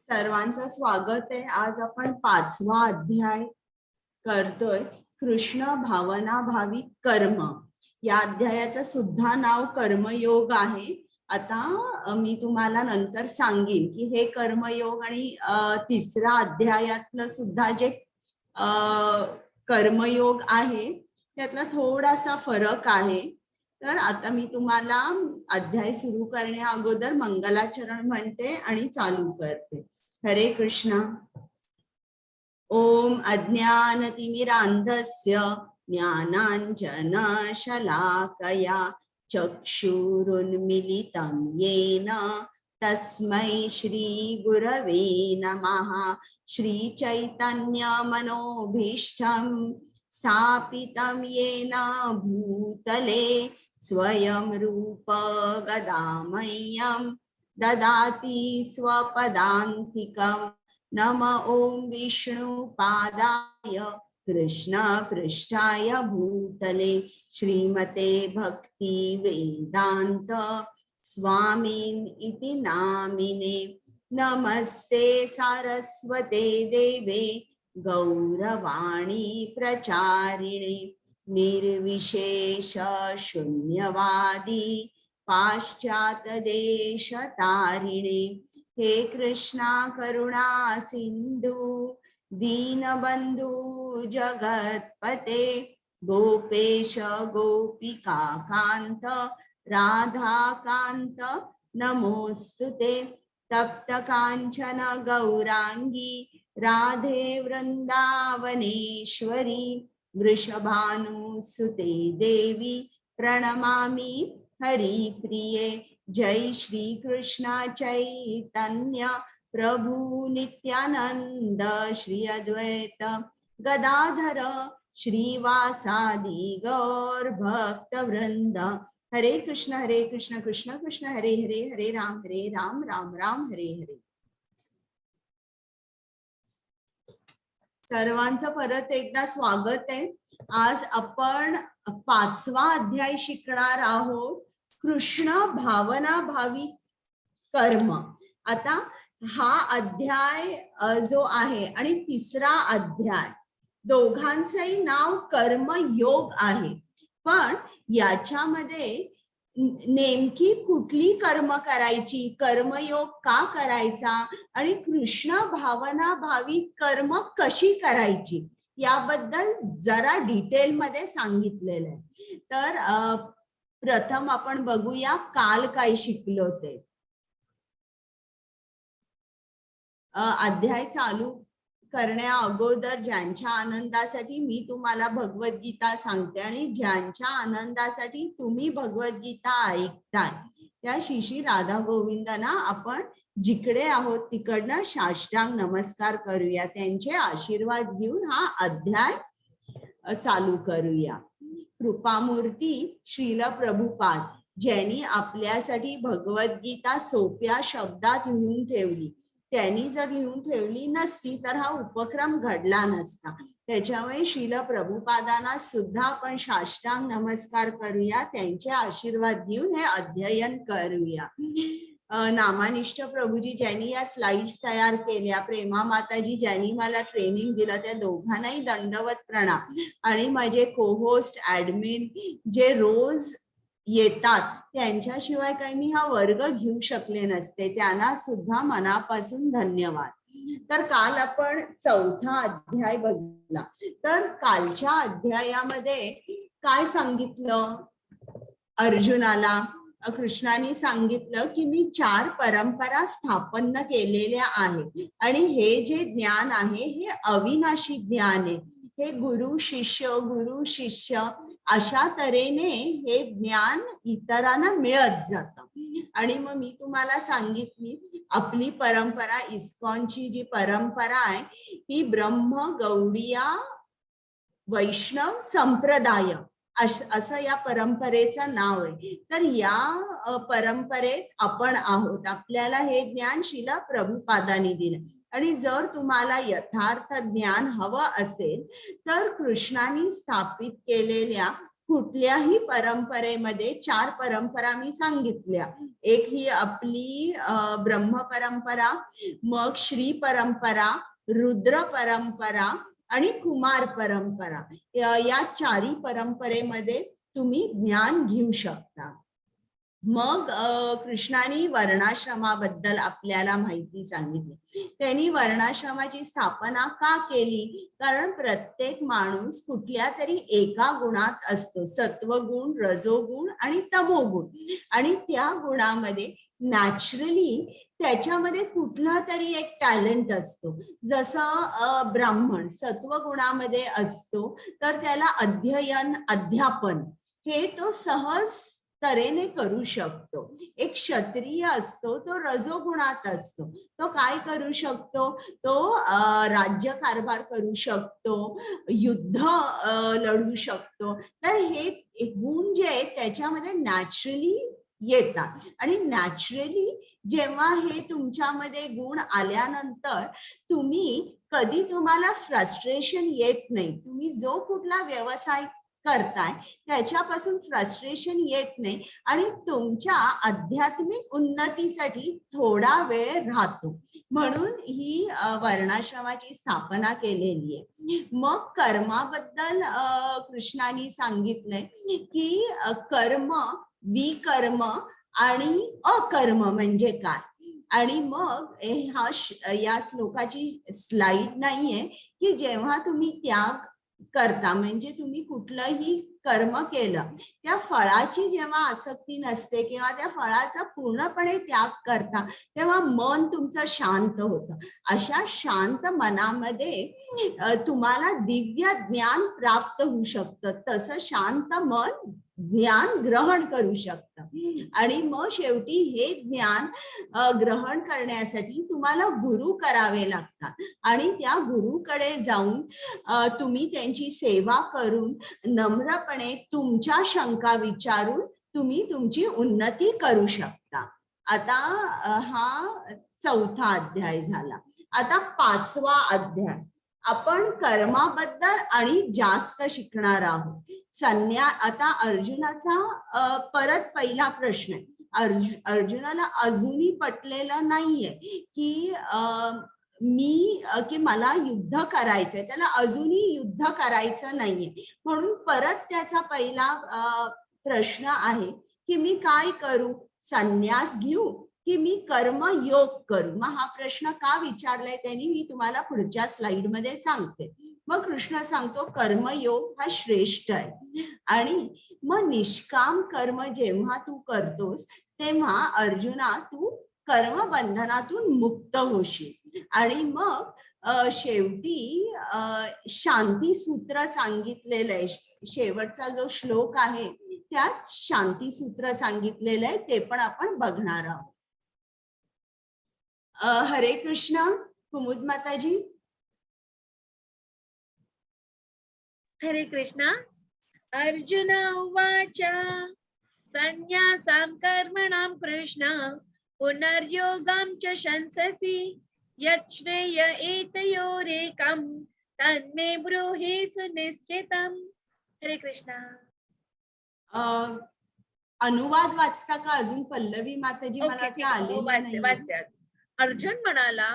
सर्वांचं स्वागत आहे। आज आपण 5वा अध्याय करतोय, कृष्ण भावना भाविक कर्म। या अध्यायाचं सुद्धा नाव कर्मयोग आहे। आता मी तुम्हाला नंतर सांगेन की हे कर्मयोग आणि तिसरा अध्यायातलं सुद्धा जे कर्मयोग आहे त्यातला थोडासा फरक आहे। तर आता मी तुम्हाला अध्याय सुरू करण्या अगोदर मंगलाचरण म्हणते आणि चालू करते। हरे कृष्णा। ओम अज्ञानतिमिरान्धस्य ज्ञानाञ्जनशलाकया चक्षुरुन्मीलितं येन तस्मै श्रीगुरवे नमः। श्रीचैतन्यमनोभीष्टं स्थापितं येन भूतले स्वयं रूप गदामह्यं ददाति स्वपदान्तिकं। नम ओं विष्णुपादाय कृष्ण पृष्ठाय भूतले श्रीमते भक्ति वेदांत स्वामीन इति नामिने। नमस्ते सारस्वते देवे गौरवाणी प्रचारिणे निर्विशेष शून्यवादी पाश्चात देश तारिणे। हे कृष्णा करुणा सिंधु दीनबंधु जगतपते गोपेश गोपिका कांत राधा कांत नमोस्तुते। तप्त कांचन गौरांगी राधे वृंदावनेश्वरी वृषभानुसुते देवी प्रणमामि हरिप्रिये। जय श्री कृष्ण चैतन्य प्रभु नित्यानंद श्री अद्वैत गदाधर श्रीवासादि गौर भक्त वृंद। हरे कृष्ण कृष्ण कृष्ण हरे हरे, हरे राम राम राम हरे हरे। सर्वांचं परत एकदा स्वागत आहे। आज आपण 5वा अध्याय शिकणार आहोत, कृष्ण भावना भावी कर्म। आता हा अध्याय जो आहे आणि तिसरा अध्याय दोघांचंही नाव कर्मयोग आहे, पण याच्यामध्ये नेमकी कुठली कर्म करायची, कर्मयोग का करायचा आणि कृष्ण भावना भावी कर्म कशी करायची याबद्दल जरा डिटेल मध्ये सांगितलेलं आहे। तर प्रथम आपण बघूया काल काय शिकलो ते। अध्याय चालू करण्या अगोदर ज्यांच्या आनंदासाठी मी तुम्हाला भगवद्गीता सांगते आणि ज्यांच्या आनंदासाठी तुम्ही भगवद्गीता ऐकताय त्या श्री राधा गोविंदांना आपण जिकडे आहोत तिकडनं साष्टांग नमस्कार करूया, त्यांचे आशीर्वाद घेऊन हा अध्याय चालू करूया। कृपामूर्ती श्रील प्रभुपाद ज्यांनी आपल्यासाठी भगवद्गीता सोप्या शब्दात लिहून ठेवली, त्यांनी जर लिहून ठेवली नसती तर हा उपक्रम घडला नसता। त्याच्यामुळे श्रील प्रभुपादांना सुद्धा आपण साष्टांग नमस्कार करूया, त्यांचे आशीर्वाद घेऊन हे अध्ययन करूया। नामानिष्ठ प्रभूजी ज्यांनी या स्लाइड्स तयार केल्या, प्रेमा माताजी ज्यांनी मला ट्रेनिंग दिलं, त्या दोघांनाही दंडवत प्रणाम। आणि माझे को-होस्ट ऍडमिन जे रोज येतात त्यांच्याशिवाय काही मी हा वर्ग घेऊ शकले नसते, त्यांना सुद्धा मनापासून धन्यवाद। तर काल आपण 4था अध्याय बघितला। तर कालच्या अध्यायामध्ये काय सांगितलं अर्जुनाला? कृष्णाने सांगितलं की मी 4 परंपरा स्थापन केलेल्या आहेत आणि हे जे ज्ञान आहे हे अविनाशी ज्ञान आहे। हे गुरु शिष्य अशा तऱ्हेने हे ज्ञान इतरांना मिळत जातं। आणि मग मी तुम्हाला सांगितली आपली परंपरा, इस्कॉनची जी परंपरा आहे ती ब्रह्म गौडीया वैष्णव संप्रदाय असं या परंपरेचं नाव आहे। तर या परंपरेत आपण आहोत, आपल्याला हे ज्ञान श्रील प्रभुपादांनी दिलं। आणि जर तुम्हाला यथार्थ ज्ञान हवं असेल तर कृष्णाने स्थापित केलेल्या कुठल्याही परंपरेमध्ये 4 परंपरा मी सांगितल्या. एक ही आपली ब्रह्म परंपरा, मग श्री परंपरा, रुद्र परंपरा आणि कुमार परंपरा. या 4ही परंपरेमध्ये तुम्ही ज्ञान घेऊ शकता. मग कृष्णाने वर्णाश्रमाबद्दल आपल्याला माहिती सांगितली. त्यांनी वर्णाश्रमाची स्थापना का केली? कारण प्रत्येक माणूस कुठल्या तरी एका गुणात असतो, सत्वगुण, रजोगुण आणि तमोगुण. आणि त्या गुणामध्ये नॅचरली त्याच्यामध्ये कुठला तरी एक टॅलेंट असतो. जसं ब्राह्मण सत्वगुणामध्ये असतो तर त्याला अध्ययन, अध्यापन हे तो सहज तऱ्हेने करू शकतो. एक क्षत्रिय असतो तो रजोगुणात असतो, तो काय करू शकतो? तो राज्यकारभार करू शकतो, युद्ध लढू शकतो. तर हे गुण जे आहेत त्याच्यामध्ये नॅचरली येतात. आणि नॅचरली जेव्हा हे तुमच्यामध्ये गुण आल्यानंतर कधी तुम्हाला फ्रस्ट्रेशन येत नाही. तुम्ही जो कुठला व्यवसाय करताय त्याच्यापासून फ्रस्ट्रेशन येत नाही आणि तुमच्या आध्यात्मिक उन्नतीसाठी थोडा वेळ राहतो. म्हणून ही वर्णाश्रमाची स्थापना केलेली आहे. मग कर्माबद्दल कृष्णाने सांगितलंय की कर्म, विकर्म आणि अकर्म म्हणजे काय. आणि मग या श्लोकाची स्लाइड नाहीये की जेव्हा तुम्ही त्याग करता म्हणजे तुम्ही कुठलंही कर्म केलं त्या फळाची जेव्हा आसक्ती नसते किंवा त्या फळाचा पूर्णपणे त्याग करता तेव्हा मन तुमचं शांत होतं. अशा शांत मनामध्ये तुम्हाला दिव्य ज्ञान प्राप्त होऊ शकतं. तसं शांत मन ज्ञान ग्रहण करू शकतं. आणि मग शेवटी हे ज्ञान ग्रहण करण्यासाठी तुम्हाला गुरु करावे लागतात. आणि त्या गुरुकडे जाऊन तुम्ही त्यांची सेवा करून नम्रपणे तुमच्या शंका विचारून तुम्ही तुमची उन्नती करू शकता. आता हा 4था अध्याय झाला. आता 5वा अध्याय आपण कर्माबद्दल आणि जास्त शिकणार आहोत. आता अर्जुनाचा परत पहिला प्रश्न आहे. अर्जुनाला अजूनही पटलेलं नाहीये की की मला युद्ध करायचंय. त्याला अजूनही युद्ध करायचं नाहीये. म्हणून परत त्याचा पहिला प्रश्न आहे की मी काय करू? संन्यास घेऊ की मी कर्मयोग करू? मग हा प्रश्न का विचारलाय त्यांनी मी तुम्हाला पुढच्या स्लाइड मध्ये सांगते. मग कृष्ण सांगतो कर्मयोग हा श्रेष्ठ आहे. आणि मग निष्काम कर्म जेव्हा तू करतोस तेव्हा अर्जुना तू कर्मबंधनातून मुक्त होशील. आणि मग शेवटी शांती सूत्र सांगितलेलं आहे. शेवटचा जो श्लोक आहे त्यात शांती सूत्र सांगितलेलं आहे, ते पण आपण बघणार आहोत. हरे कृष्ण. कुमुद माताजी. हरे कृष्ण. अर्जुन उवाच संन्यासां कर्मणां कृष्ण पुनर्योगं च शंससि यच्छ्रेय एतयोरेकं तन्मे ब्रूहि सुनिश्चितम्. हरे कृष्ण. अनुवाद वाचता का अजून पल्लवी माताजी? मला ते आलेलं वाचते. अर्जुन म्हणाला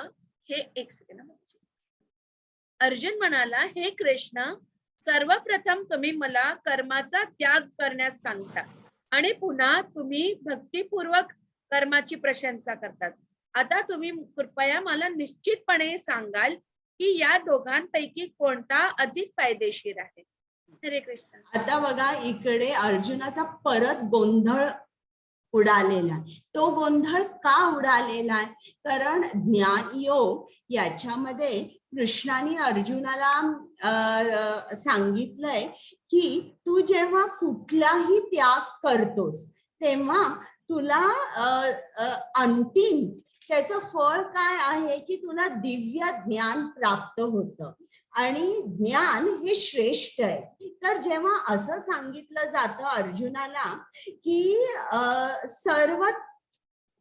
अर्जुन म्हणाला हे कृष्ण, सर्वप्रथम तुम्ही मला कर्माचा त्याग करण्यास सांगता आणि पुन्हा तुम्ही भक्तिपूर्वक कर्माची प्रशंसा करतात. आता तुम्ही कृपया मला निश्चितपणे सांगाल की या दोघांपैकी कोणता अधिक फायदेशीर आहे. हरे कृष्ण. आता बघा इकडे अर्जुनाचा परत गोंधळ उडालेला आहे. तो गोंधळ का उडालेला आहे? कारण ज्ञानयोग याच्यामध्ये कृष्णाने अर्जुनाला सांगितलंय की तू जेव्हा कुठलाही त्याग करतोस तेव्हा तुला अंतिम त्याचं फळ काय आहे की तुला दिव्य ज्ञान प्राप्त होतं. आणि ज्ञान हे श्रेष्ठ आहे. तर जेव्हा असं सांगितलं जातं अर्जुनाला की सर्व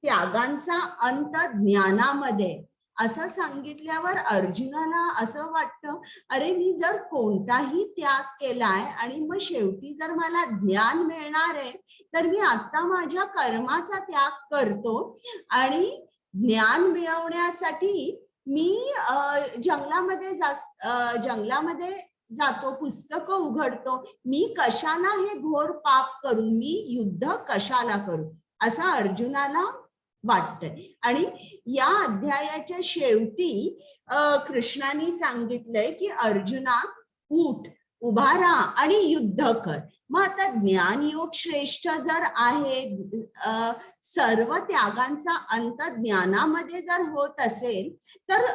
त्यागांचा अंत ज्ञानामध्ये, असं सांगितल्यावर अर्जुनाला असं वाटतं, अरे मी जर कोणताही त्याग केलाय आणि मग शेवटी जर मला ज्ञान मिळणार आहे, तर मी आता माझ्या कर्माचा त्याग करतो आणि ज्ञान मिळवण्यासाठी मी जंगलामध्ये जातो, पुस्तकं उघडतो. मी कशाला हे घोर पाप करू, मी युद्ध कशाला करू, असं अर्जुनाला वाटतंय. आणि या अध्यायाच्या शेवटी कृष्णाने सांगितलंय की अर्जुना, उठ, उभा राहा आणि युद्ध कर. मग आता ज्ञानयोग श्रेष्ठ जर आहे, सर्व त्यागांचा अंत ज्ञानामध्ये जर होत असेल, तर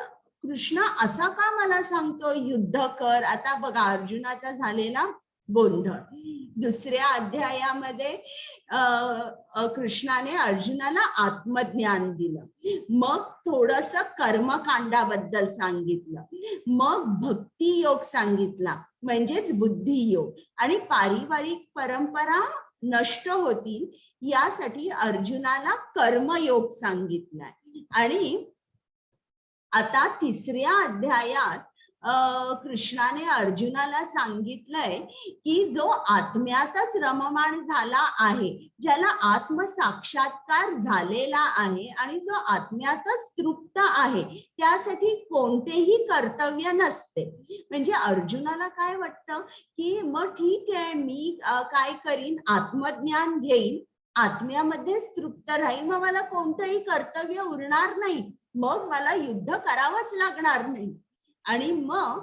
कृष्ण असा का मला सांगतो युद्ध कर? आता बघा अर्जुनाचा झालेला गोंधळ. दुसऱ्या अध्यायामध्ये कृष्णाने अर्जुनाला आत्मज्ञान दिलं, मग थोडस कर्मकांडाबद्दल सांगितलं, मग भक्ती योग सांगितला म्हणजेच बुद्धियोग, आणि पारिवारिक परंपरा नष्ट होतील यासाठी अर्जुनाला कर्मयोग सांगितलाय. आणि आता तिसऱ्या अध्यायात कृष्णाने अर्जुनाला सांगितलंय की जो आत्म्यातच रममाण झाला आहे, ज्याला आत्मसाक्षात्कार झालेला आहे आणि जो आत्म्यातच तृप्त आहे, त्यासाठी कोणतेही कर्तव्य नसते. म्हणजे अर्जुनाला काय वाटतं की मग ठीक आहे, मी काय करीन, आत्मज्ञान घेईन, आत्म्यामध्येच तृप्त राहील, मग मला कोणतंही कर्तव्य उरणार नाही, मग मला युद्ध करावंच लागणार नाही. आणि मग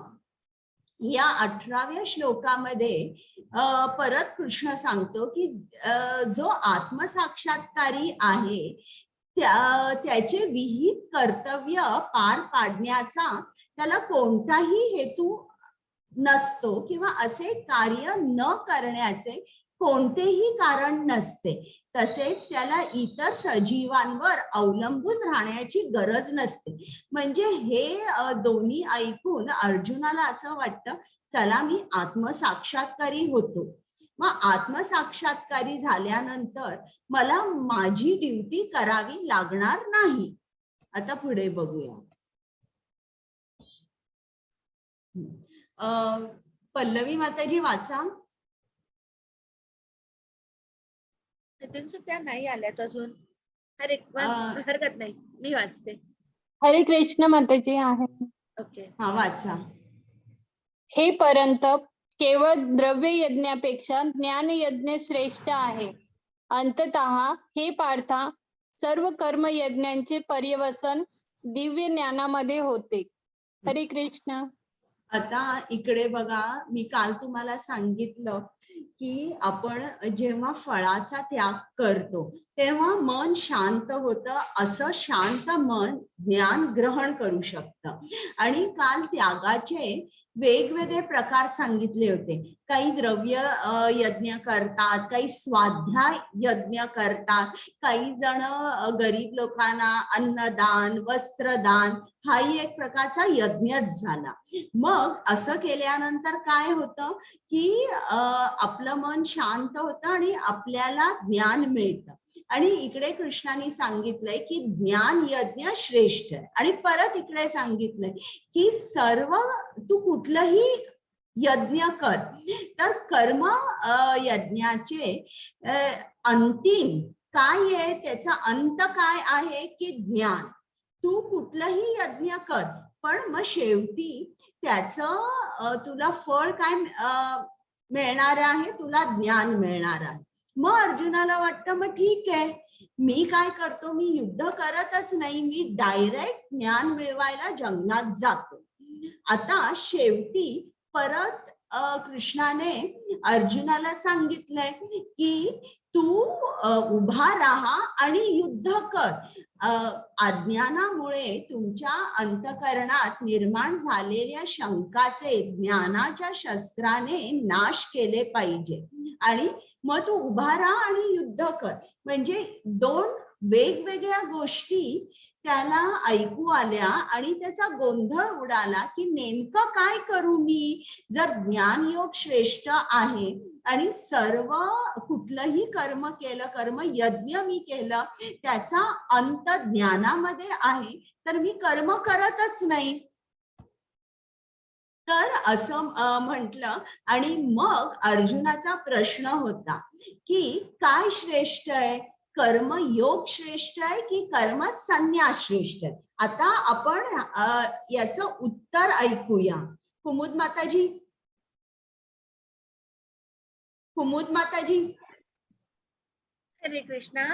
या 18व्या श्लोकामध्ये परत कृष्ण सांगतो की जो आत्मसाक्षात्कारी आहे त्याचे विहित कर्तव्य पार पाडण्याचा त्याला कोणताही हेतू नसतो, किंवा असे कार्य न करण्याचे कोणतेही कारण नसते. तसेच त्याला इतर सजीवांवर अवलंबून राहण्याची गरज नसते. म्हणजे हे दोन्ही ऐकून अर्जुनाला असं वाटतं, चला मी आत्मसाक्षात्कारी होतो. मग आत्मसाक्षात्कारी झाल्यानंतर मला माझी ड्युटी करावी लागणार नाही. आता पुढे बघूया. पल्लवी माताजी वाचा. त्या नाही आल्यात अजून. अरे हरकत नाही, मी वाचते. हरे कृष्ण माताजी आहे. ओके, हा वाचा. हे परंत केवळ द्रव्य यज्ञापेक्षा ज्ञान यज्ञ श्रेष्ठ आहे. अंततः हे पार्था, सर्व कर्म यज्ञांचे पर्यवसन दिव्य ज्ञानामध्ये होते. हरे कृष्ण. आता इकडे बघा, मी काल तुम्हाला सांगितलं की आपण जेव्हा फळाचा त्याग करतो तेव्हा मन शांत होतं. असं शांत मन ज्ञान ग्रहण करू शकतं. आणि काल त्यागाचे वेगवेगळे प्रकार सांगितले होते. काही द्रव्य यज्ञ करतात, काही स्वाध्याय यज्ञ करतात, काही जण गरीब लोकांना अन्नदान, वस्त्रदान हाही एक प्रकारचा यज्ञच झाला. मग असं केल्यानंतर काय होतं की आपलं मन शांत होतं आणि आपल्याला ज्ञान मिळतं. आणि इकडे कृष्णाने सांगितलंय की ज्ञान यज्ञ श्रेष्ठ आहे. आणि परत इकडे सांगितलंय की सर्व तू कुठलंही यज्ञ कर, तर कर्म यज्ञाचे अंतिम काय आहे, त्याचा अंत काय आहे की ज्ञान. तू कुठलंही यज्ञ कर, पण मग शेवटी त्याचं तुला फळ काय मिळणार आहे, तुला ज्ञान मिळणार आहे. मग अर्जुनाला वाटतं मग ठीक आहे, मी काय करतो, मी युद्ध करतच नाही, मी डायरेक्ट ज्ञान मिळवायला जंगलात जातो. आता शेवटी परत कृष्णाने अर्जुनाला सांगितलंय की तू उभा राहा आणि युद्ध कर. अज्ञानामुळे तुमच्या अंतःकरणात निर्माण झालेल्या शंकाचे ज्ञानाच्या शस्त्राने नाश केले पाहिजे. आणि मग तू उभा राहा आणि युद्ध कर. म्हणजे दोन वेगवेगळ्या गोष्टी त्याला ऐकू आल्या आणि त्याचा गोंधळ उडाला की नेमकं काय करू मी. जर ज्ञानयोग श्रेष्ठ आहे आणि सर्व कुठलंही कर्म केलं, कर्म यज्ञ मी केलं, त्याचा अंत ज्ञानामध्ये आहे, तर मी कर्म करतच नाही. तर असं म्हटलं. आणि मग अर्जुनाचा प्रश्न होता की काय श्रेष्ठ आहे, कर्मयोग श्रेष्ठ आहे की कर्म संन्यास श्रेष्ठ आहे. आता आपण याचं उत्तर ऐकूया. कुमुद माताजी, कुमुद माताजी. हरे कृष्णा.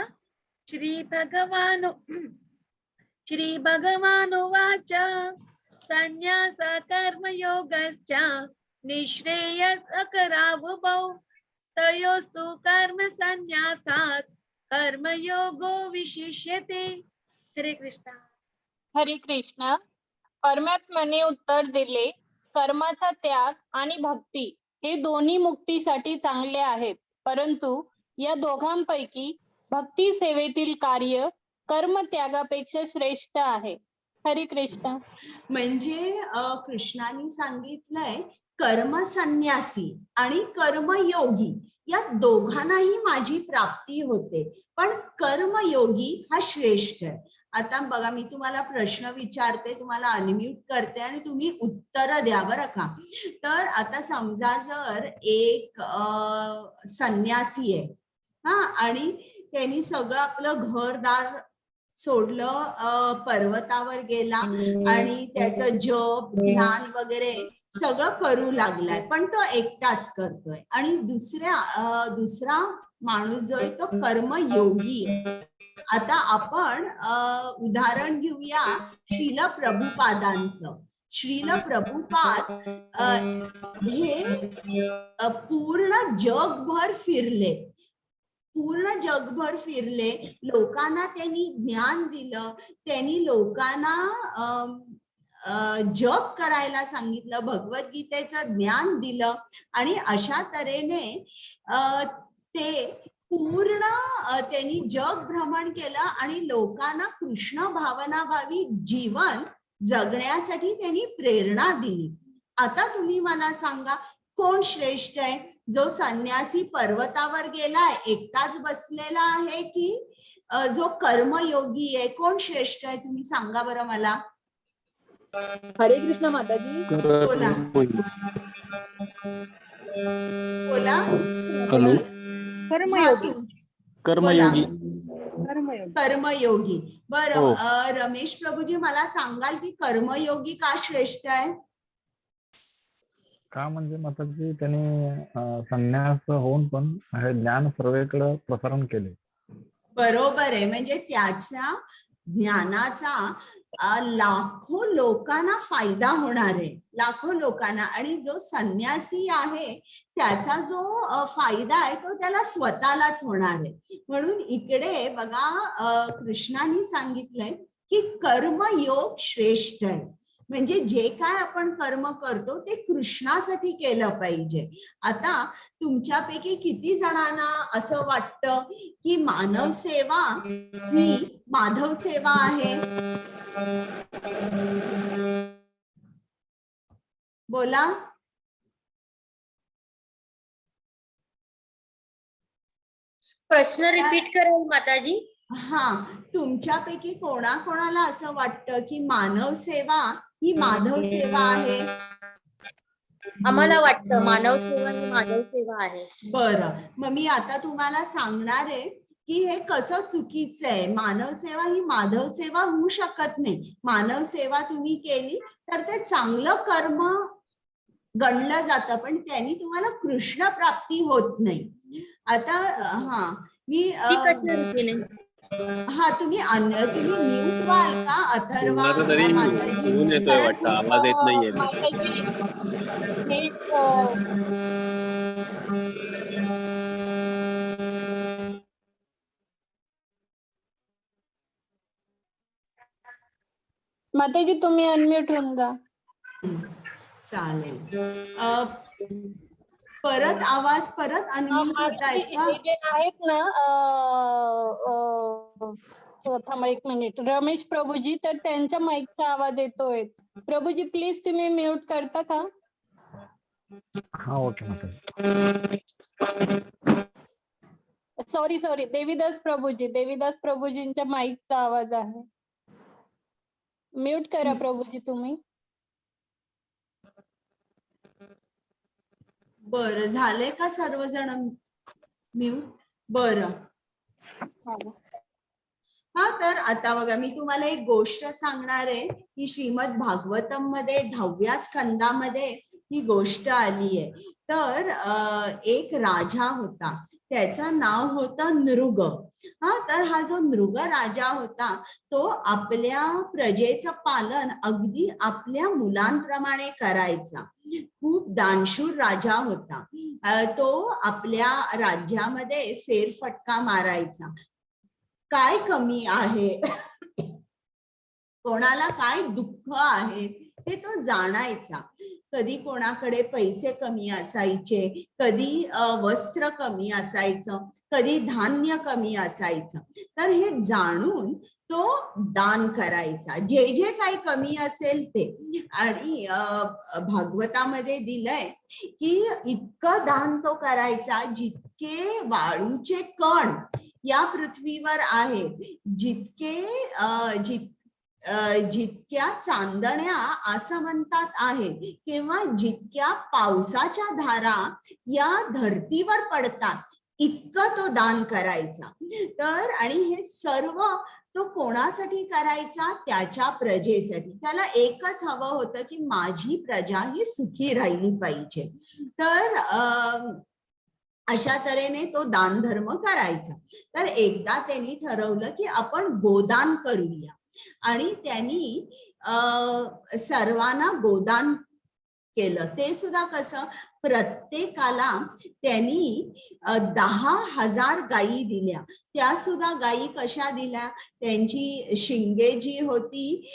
श्री भगवानुवाच संन्यास कर्मयोगश्च निःश्रेयसकरावुभौ तयोस्तु कर्म संन्यासात् कर्मयोगो विशिष्यते. हरे कृष्णा. हरे कृष्ण. परमात्म्याने उत्तर दिले, कर्माचा त्याग आणि भक्ती हे दोन्ही मुक्तीसाठी चांगले आहेत, परंतु या दोघांपैकी भक्ती सेवेतील कार्य कर्म त्यागापेक्षा श्रेष्ठ आहे. हरे कृष्ण. म्हणजे कृष्णाने सांगितलंय कर्म संन्यासी आणि कर्मयोगी या दोघांनाही माझी प्राप्ती होते, पण कर्मयोगी हा श्रेष्ठ आहे. आता बघा, मी तुम्हाला प्रश्न विचारते, तुम्हाला अनम्यूट करते आणि तुम्ही उत्तर द्या बरं का. तर आता समजा जर एक संन्यासी आहे हा, आणि त्यांनी सगळं आपलं घरदार सोडलं, पर्वतावर गेला आणि त्याचं जप ध्यान वगैरे सगळं करू लागलाय, पण तो एकटाच करतोय. आणि दुसरा माणूस जो आहे तो कर्मयोगी आहे. आता आपण उदाहरण घेऊया श्रील प्रभुपादांचं. श्रील प्रभुपाद हे पूर्ण जगभर फिरले, पूर्ण जगभर फिरले. लोकांना त्यांनी ज्ञान दिलं, त्यांनी लोकांना जप करायला सांगितलं, भगवद्गीतेचं ज्ञान दिलं. आणि अशा तऱ्हेने ते पूर्ण त्यांनी जग भ्रमण केलं आणि लोकांना कृष्ण भावनाभावी जीवन जगण्यासाठी त्यांनी प्रेरणा दिली. आता तुम्ही मला सांगा, कोण श्रेष्ठ आहे, जो संन्यासी पर्वतावर गेलाय, एकटाच बसलेला आहे, की जो कर्मयोगी आहे, कोण श्रेष्ठ आहे? तुम्ही सांगा बरं मला. हरे कृष्ण माताजी. बोला बोला. हॅलो. कर्मयोगी. कर्मयोगी. कर्मयोगी. बरं, हो. रमेश प्रभूजी, मला सांगाल की कर्मयोगी का श्रेष्ठ आहे? का म्हणजे माताजी त्याने संन्यास होऊन पण हे ज्ञान सर्वेकडे प्रसारण केले. बरोबर आहे. म्हणजे त्याच्या ज्ञानाचा लाखो लोकांना फायदा होणार आहे, लाखो लोकांना. आणि जो संन्यासी आहे त्याचा जो फायदा आहे तो त्याला स्वतःलाच होणार आहे. म्हणून इकडे बघा, कृष्णाने सांगितलंय की कर्मयोग श्रेष्ठ आहे. म्हणजे जे काय आपण कर्म करतो ते कृष्णासाठी केलं पाहिजे. आता तुमच्यापैकी किती जणांना असं वाटतं की मानव सेवा ही माधव सेवा आहे? बोला. प्रश्न रिपीट करेल माताजी. हा, तुमच्यापैकी कोणाकोणाला असं वाटतं की मानव सेवा ही माधव सेवा आहे? आम्हाला वाटतं मानव सेवा ही माधव सेवा आहे. बरं, मग मी आता तुम्हाला सांगणार आहे की हे कसं चुकीचं आहे. मानव सेवा ही माधव सेवा होऊ शकत नाही. मानव सेवा तुम्ही केली तर ते चांगलं कर्म गणलं जातं, पण त्यांनी तुम्हाला कृष्ण प्राप्ती होत नाही. आता हा, मी ती कशा रीतीने? हा, तुम्ही म्यूट व्हाल का अथर्वा? कोणाचा तरी फोन येतोय वाटतं, आवाज येत नाहीये. माताजी तुम्ही अनम्यूट होऊन जा. चालेल. परत आवाज परत अनम्यूट होतायत का? हे जे आहेत ना, थांबा एक मिनिट. रमेश प्रभूजी, तर त्यांच्या माईकचा आवाज येतोय. प्रभूजी प्लीज तुम्ही म्यूट करता का? हा, ओके माताजी. सॉरी देवीदास प्रभूजींच्या माईकचा आवाज आहे. म्यूट करा प्रभूजी तुम्ही. बरं, झाले का सर्वजण म्यूट? बरं. हा, तर आता बघा मी तुम्हाला एक गोष्ट सांगणार आहे की श्रीमद भागवतम मध्ये 10व्या स्कंदामध्ये ही गोष्ट आली आहे. तर एक राजा होता, त्याचं नाव होतं नृग. तर हा जो नृग राजा होता तो आपल्या प्रजेचं पालन अगदी आपल्या मुलांप्रमाणे करायचा. खूप दानशूर राजा होता. तो आपल्या राज्यामध्ये फेरफटका मारायचा. काय कमी आहे, कोणाला काय दुःख आहे हे तो जाणायचा. कधी कोणाकडे पैसे कमी असायचे, कधी वस्त्र कमी असायचं, कधी धान्य कमी असायचं. तर हे जाणून तो दान करायचा, जे जे काही कमी असेल ते. आणि भागवतामध्ये दिलंय की इतकं दान तो करायचा जितके वाळूचे कण या पृथ्वीवर आहेत, जितक्या चांदण्या आसमंतात आहेत, किंवा जितक्या पावसाच्या धारा या धरतीवर पडतात, इतकं तो दान करायचा. तर आणि हे सर्व तो कोणासाठी करायचा? त्याच्या प्रजेसाठी. त्याला एकच हवं होतं की माझी प्रजा ही सुखी राहिली पाहिजे. तर अशा तऱ्हेने तो दान धर्म करायचा. तर एकदा त्यांनी ठरवलं की आपण गोदान करूया, आणि त्यांनी सर्वांना गोदान केलं. ते सुद्धा कसं? प्रत्येकाला त्यांनी 10,000 गायी दिल्या. त्या सुद्धा गायी कशा दिल्या? त्यांची शिंगे जी होती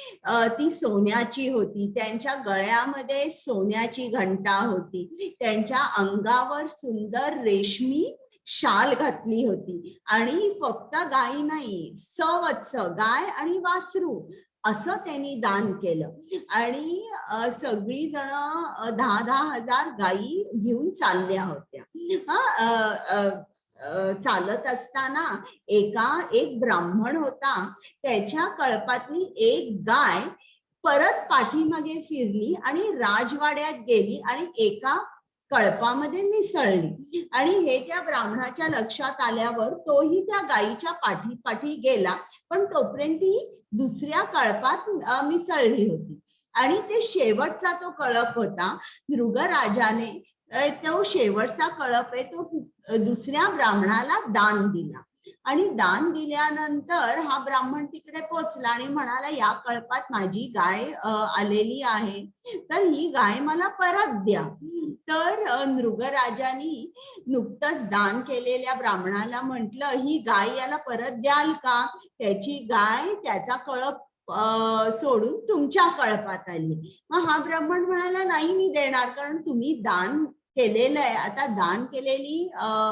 ती सोन्याची होती, त्यांच्या गळ्यामध्ये सोन्याची घंटा होती, त्यांच्या अंगावर सुंदर रेशमी शाल घातली होती. आणि फक्त गायी नाही, सवत्स गाय आणि वासरू असं त्यांनी दान केलं. आणि सगळी जण 10,000 गायी घेऊन चालल्या होत्या. चालत असताना एक ब्राह्मण होता, त्याच्या कळपातली एक गाय परत पाठीमागे फिरली आणि राजवाड्यात गेली आणि एका कळपामध्ये मिसळली. आणि हे त्या ब्राह्मणाच्या लक्षात आल्यावर तोही त्या गायीच्या पाठी गेला, पण तोपर्यंत ती दुसऱ्या कळपात मिसळली होती. आणि ते शेवटचा तो कळप होता. नृगराजाने तो शेवटचा कळप आहे तो दुसऱ्या ब्राह्मणाला दान दिला. आणि दान दिल्यानंतर हा ब्राह्मण तिकडे पोचला आणि म्हणाला, या कळपात माझी गाय आलेली आहे, तर ही गाय मला परत द्या. तर नृगराजानी नुकतंच दान केलेल्या ब्राह्मणाला म्हटलं, ही गाय याला परत द्याल का? त्याची गाय त्याचा कळप सोडून तुमच्या कळपात आली. मग हा ब्राह्मण म्हणाला, नाही मी देणार, कारण तुम्ही दान केलेलं आहे. आता दान केलेली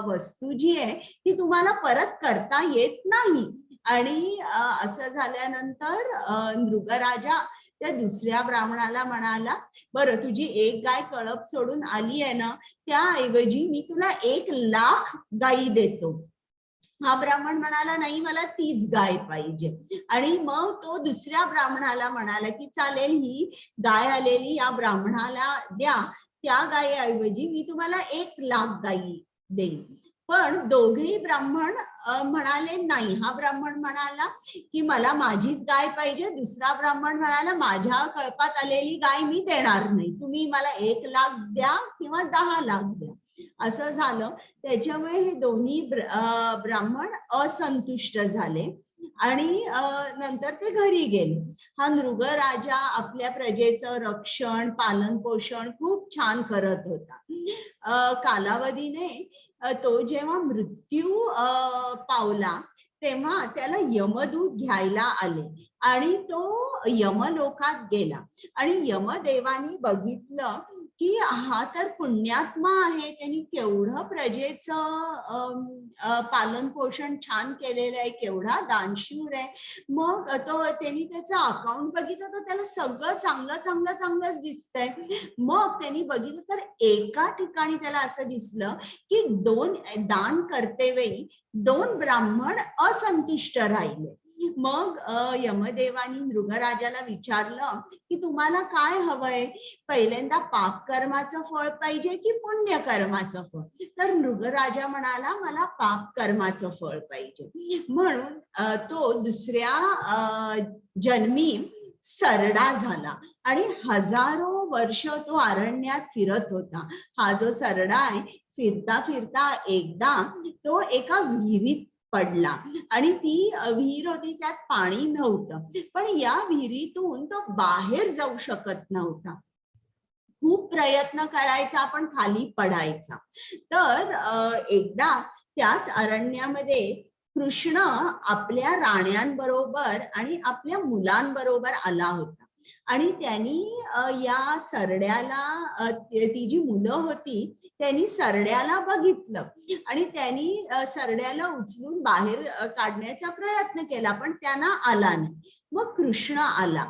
वस्तू जी आहे ती तुम्हाला परत करता येत नाही. आणि असं झाल्यानंतर नृगराजा त्या दुसऱ्या ब्राह्मणाला म्हणाला, बरं तुझी एक गाय कळप सोडून आली आहे ना, त्याऐवजी मी तुला 1,00,000 गायी देतो. हा ब्राह्मण म्हणाला, नाही मला तीच गाय पाहिजे. आणि मग तो दुसऱ्या ब्राह्मणाला म्हणाला की चालेल, ही गाय आलेली या ब्राह्मणाला द्या, त्या गायीऐवजी मी तुम्हाला 1,00,000 गायी देईन. पण दोघेही ब्राह्मण म्हणाले नाही. हा ब्राह्मण म्हणाला की मला माझीच गाय पाहिजे. दुसरा ब्राह्मण म्हणाला, माझ्या कळपात आलेली गाय मी देणार नाही, तुम्ही मला 1,00,000 द्या किंवा 10,00,000 द्या. असं झालं. त्याच्यामुळे हे दोन्ही ब्राह्मण असंतुष्ट झाले आणि नंतर ते घरी गेले. हा नृगराजा आपल्या प्रजेचं रक्षण पालन पोषण खूप छान करत होता. कालावधीने तो जेव्हा मृत्यू पावला तेव्हा त्याला यमदूत घ्यायला आले आणि तो यमलोकात गेला. आणि यमदेवानी बघितलं की हा तर पुण्यात्मा आहे, त्यांनी केवढं प्रजेचं पालन पोषण छान केलेलं आहे, केवढा दानशूर आहे. मग त्यांनी त्याचं अकाउंट बघितलं तर त्याला सगळं चांगलंच दिसतंय. मग त्यांनी बघितलं तर एका ठिकाणी त्याला असं दिसलं की दान करते वेळी 2 ब्राह्मण असंतुष्ट राहिले. मग यमदेवानी मृगराजाला विचारलं की तुम्हाला काय हवंय, पहिल्यांदा पाप कर्माचं फळ पाहिजे की पुण्य कर्माचं फळ? तर मृगराजा म्हणाला मला पाप कर्माचं फळ पाहिजे. म्हणून तो दुसऱ्या जन्मी सरडा झाला आणि हजारो वर्ष तो अरण्यात फिरत होता. हा जो सरडा आहे, फिरता फिरता एकदा तो एका विहिरीत पडला आणि ती विहीर होती, त्यात पाणी नव्हतं, पण या विहिरीतून तो बाहेर जाऊ शकत नव्हता. खूप प्रयत्न करायचा पण खाली पडायचा. तर एकदा त्याच अरण्यामध्ये कृष्ण आपल्या राण्यांबरोबर आणि आपल्या मुलांबरोबर आला होता आणि त्यांनी या सरड्याला, ती जी मुलं होती त्यांनी सरड्याला बघितलं आणि त्यांनी सरड्याला उचलून बाहेर काढण्याचा प्रयत्न केला, पण त्यांना आला नाही. मग कृष्ण आला.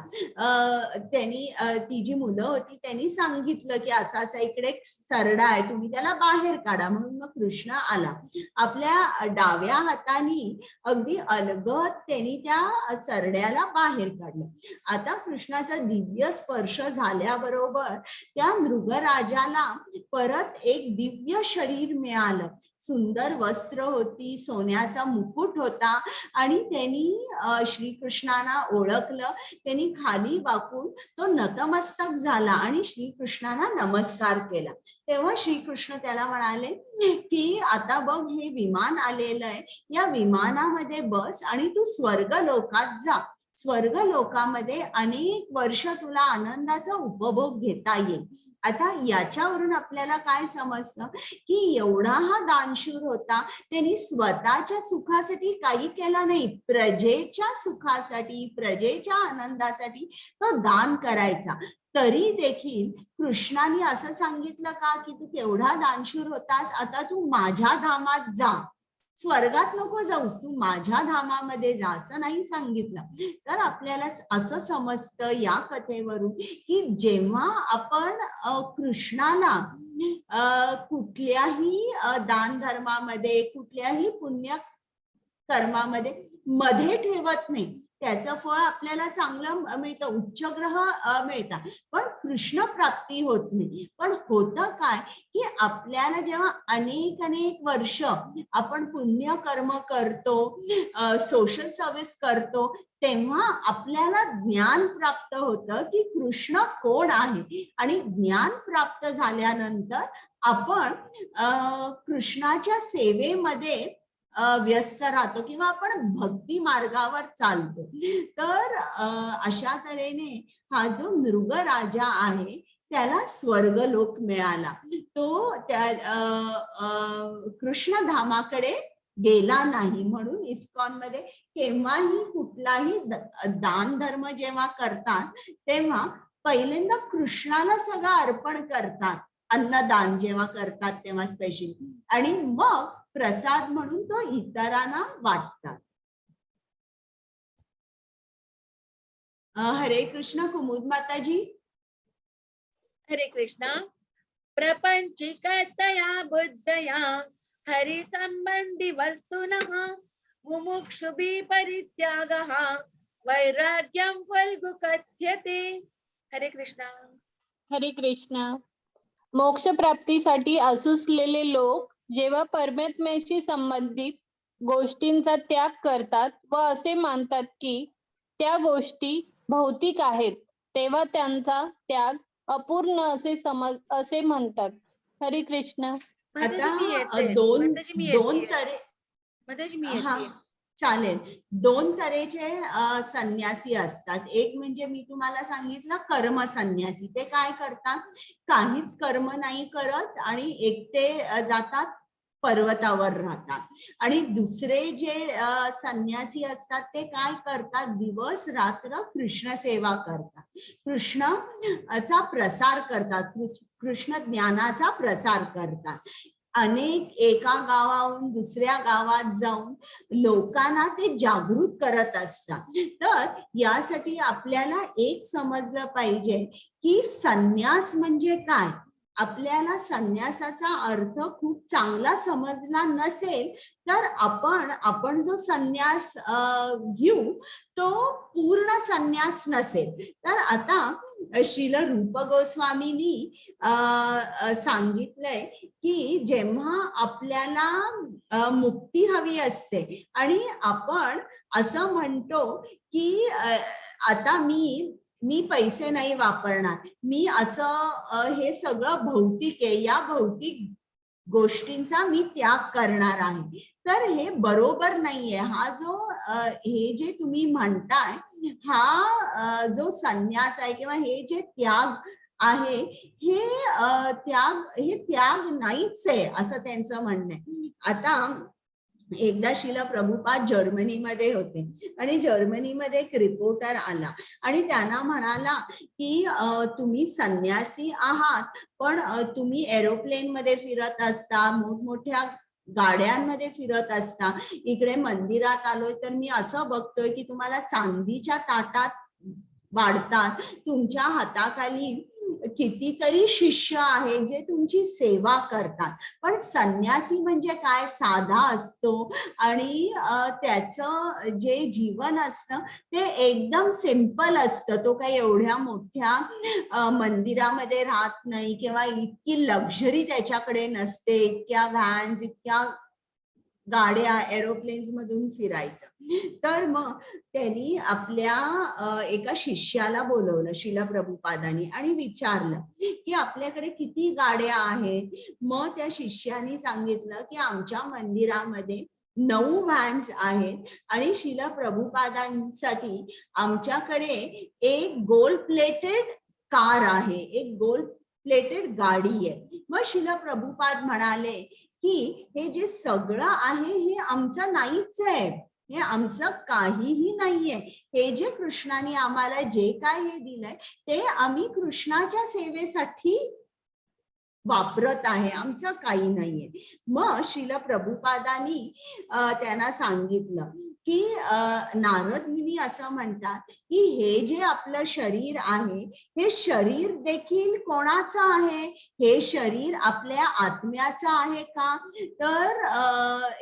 त्यांनी ती जी मुलं होती त्यांनी सांगितलं की असा असा इकडे सरडा आहे, तुम्ही त्याला बाहेर काढा. म्हणून मग कृष्ण आला. आपल्या डाव्या हाताने अगदी अलगद त्यांनी त्या सरड्याला बाहेर काढलं. आता कृष्णाचा दिव्य स्पर्श झाल्याबरोबर त्या मृगराजाला परत एक दिव्य शरीर मिळालं. सुंदर वस्त्र होती, सोन्याचा मुकुट होता आणि त्यांनी श्रीकृष्णाला ओळखलं. त्यांनी खाली वाकून तो नतमस्तक झाला आणि श्रीकृष्णाला नमस्कार केला. तेव्हा श्रीकृष्ण त्याला म्हणाले की आता बघ हे विमान आलेलं आहे, या विमानामध्ये बस आणि तू स्वर्ग लोकात जा. स्वर्ग लोकामध्ये अनेक वर्ष तुला आनंदाचा उपभोग घेता येईल. आता याच्यावरून आपल्याला काय समजतं की एवढा हा दानशूर होता, त्यांनी स्वतःच्या सुखासाठी काही केला नाही, प्रजेच्या सुखासाठी, प्रजेच्या आनंदासाठी तो दान करायचा. तरी देखील कृष्णाने असं सांगितलं का की तू केवढा दानशूर होतास, आता तू माझ्या धामात जा, स्वर्गात नको जाऊस, तू माझ्या धामामध्ये जा, असं नाही सांगितलं. तर आपल्याला असं समजतं या कथेवरून की जेव्हा आपण कृष्णाला कुठल्याही दान धर्मामध्ये, कुठल्याही पुण्य कर्मामध्ये मध्ये ठेवत नाही, त्याचं फळ आपल्याला चांगलं मिळतं, उच्च ग्रह मिळतात, पण कृष्ण प्राप्ती होत नाही. पण होतं काय की आपल्याला जेव्हा अनेक अनेक वर्ष आपण पुण्य कर्म करतो, सोशल सर्व्हिस करतो, तेव्हा आपल्याला ज्ञान प्राप्त होतं की कृष्ण कोण आहे. आणि ज्ञान प्राप्त झाल्यानंतर आपण कृष्णाच्या सेवेमध्ये व्यस्त राहतो किंवा आपण भक्ती मार्गावर चालतो. तर अशा तऱ्हेने हा जो मृगराजा आहे त्याला स्वर्गलोक मिळाला. तो त्या कृष्ण धामाकडे गेला नाही. म्हणून इस्कॉन मध्ये केव्हाही कुठलाही दान धर्म जेव्हा करतात तेव्हा पहिल्यांदा कृष्णाला सगळं अर्पण करतात. अन्नदान जेव्हा करतात तेव्हा स्पेशली, आणि मग प्रसाद म्हणून तो इतरांना वाटतात. हरे कृष्ण. कुमुद माताजी. हरे कृष्णा. प्रपंचिकतया बुद्धया हरि संबंधी वस्तुनः मुमुक्षुभिः परित्यागः वैराग्यं फल्गु कथ्यते. हरे कृष्णा. हरे कृष्णा. मोक्ष प्राप्तीसाठी असुसलेले लोक जेव्हा परमात्म्याशी संबंधित गोष्टींचा त्याग करतात व असे मानतात की त्या गोष्टी भौतिक आहेत, तेव्हा त्यांचा त्याग अपूर्ण असे म्हणतात. हरे कृष्ण. आता दोन तरे, हा चालेल, दोन तऱ्हेचे संन्यासी असतात. एक म्हणजे मी तुम्हाला सांगितलं कर्म संन्यासी, ते काय करतात, काहीच कर्म नाही करत आणि एकटे जातात, पर्वतावर राहतात. आणि दुसरे जे संन्यासी असतात ते काय करतात, दिवस रात्र कृष्ण सेवा करतात, कृष्णाचा प्रसार करतात, कृष्ण ज्ञानाचा प्रसार करतात. अनेक एका गावाहून दुसऱ्या गावात जाऊन लोकांना ते जागृत करत असतात. तर यासाठी आपल्याला एक समजलं पाहिजे की संन्यास म्हणजे काय. आपल्याला संन्यासाचा अर्थ खूप चांगला समजला नसेल तर आपण जो संन्यास घेऊ तो पूर्ण संन्यास नसेल. तर आता श्रील रूप गोस्वामींनी सांगितलंय की जेव्हा आपल्याला मुक्ती हवी असते आणि आपण असं म्हणतो की आता मी पैसे नाही वापरणार, मी असं हे सगळं भौतिक आहे, या भौतिक गोष्टींचा मी त्याग करणार आहे, तर हे बरोबर नाहीये. हा जो हे जे तुम्ही म्हणताय हा जो संन्यास आहे किंवा हे जे त्याग आहे हे त्याग नाहीच आहे असं त्यांचं म्हणणं आहे. आता एकदा श्रील प्रभुपाद जर्मनीमध्ये होते आणि जर्मनीमध्ये एक रिपोर्टर आला आणि त्यांना म्हणाला की तुम्ही संन्यासी आहात पण तुम्ही एरोप्लेन मध्ये फिरत असता, मोठमोठ्या गाड्यांमध्ये फिरत असता, इकडे मंदिरात आलोय तर मी असं बघतोय की तुम्हाला चांदीच्या ताटात वाढतात, तुमच्या हाताखाली कितीतरी शिष्य आहेत जे तुमची सेवा करतात. पण संन्यासी म्हणजे काय, साधा असतो आणि त्याचं जे जीवन असतं ते एकदम सिंपल असतं. तो काही एवढ्या मोठ्या मंदिरामध्ये राहत नाही किंवा इतकी लक्झरी त्याच्याकडे नसते, इतक्या व्हॅन्स, इतक्या गाड्या, एरोप्लेन्स मधून फिरायचं. तर मग त्यांनी आपल्या एका शिष्याला बोलवलं श्रील प्रभुपादांनी आणि विचारलं की आपल्याकडे किती गाड्या आहेत. मग त्या शिष्याने सांगितलं की आमच्या मंदिरामध्ये 9 व्हॅन्स आहेत आणि श्रील प्रभुपादांसाठी आमच्याकडे एक गोल्ड प्लेटेड कार आहे, एक गोल्ड प्लेटेड गाडी आहे. मग श्रील प्रभुपाद म्हणाले की हे जे सगळं आहे हे आमचं नाहीच आहे, हे आमचं काहीही नाहीये. हे जे कृष्णाने आम्हाला जे काय हे दिलंय ते आम्ही कृष्णाच्या सेवेसाठी वापरत आहे, आमचं काही नाहीये. मग श्रील प्रभुपादांनी त्यांना सांगितलं की नारद मुनी असं म्हणतात की हे जे आपलं शरीर आहे हे शरीर देखील कोणाचं आहे, हे शरीर आपल्या आत्म्याचं आहे का, तर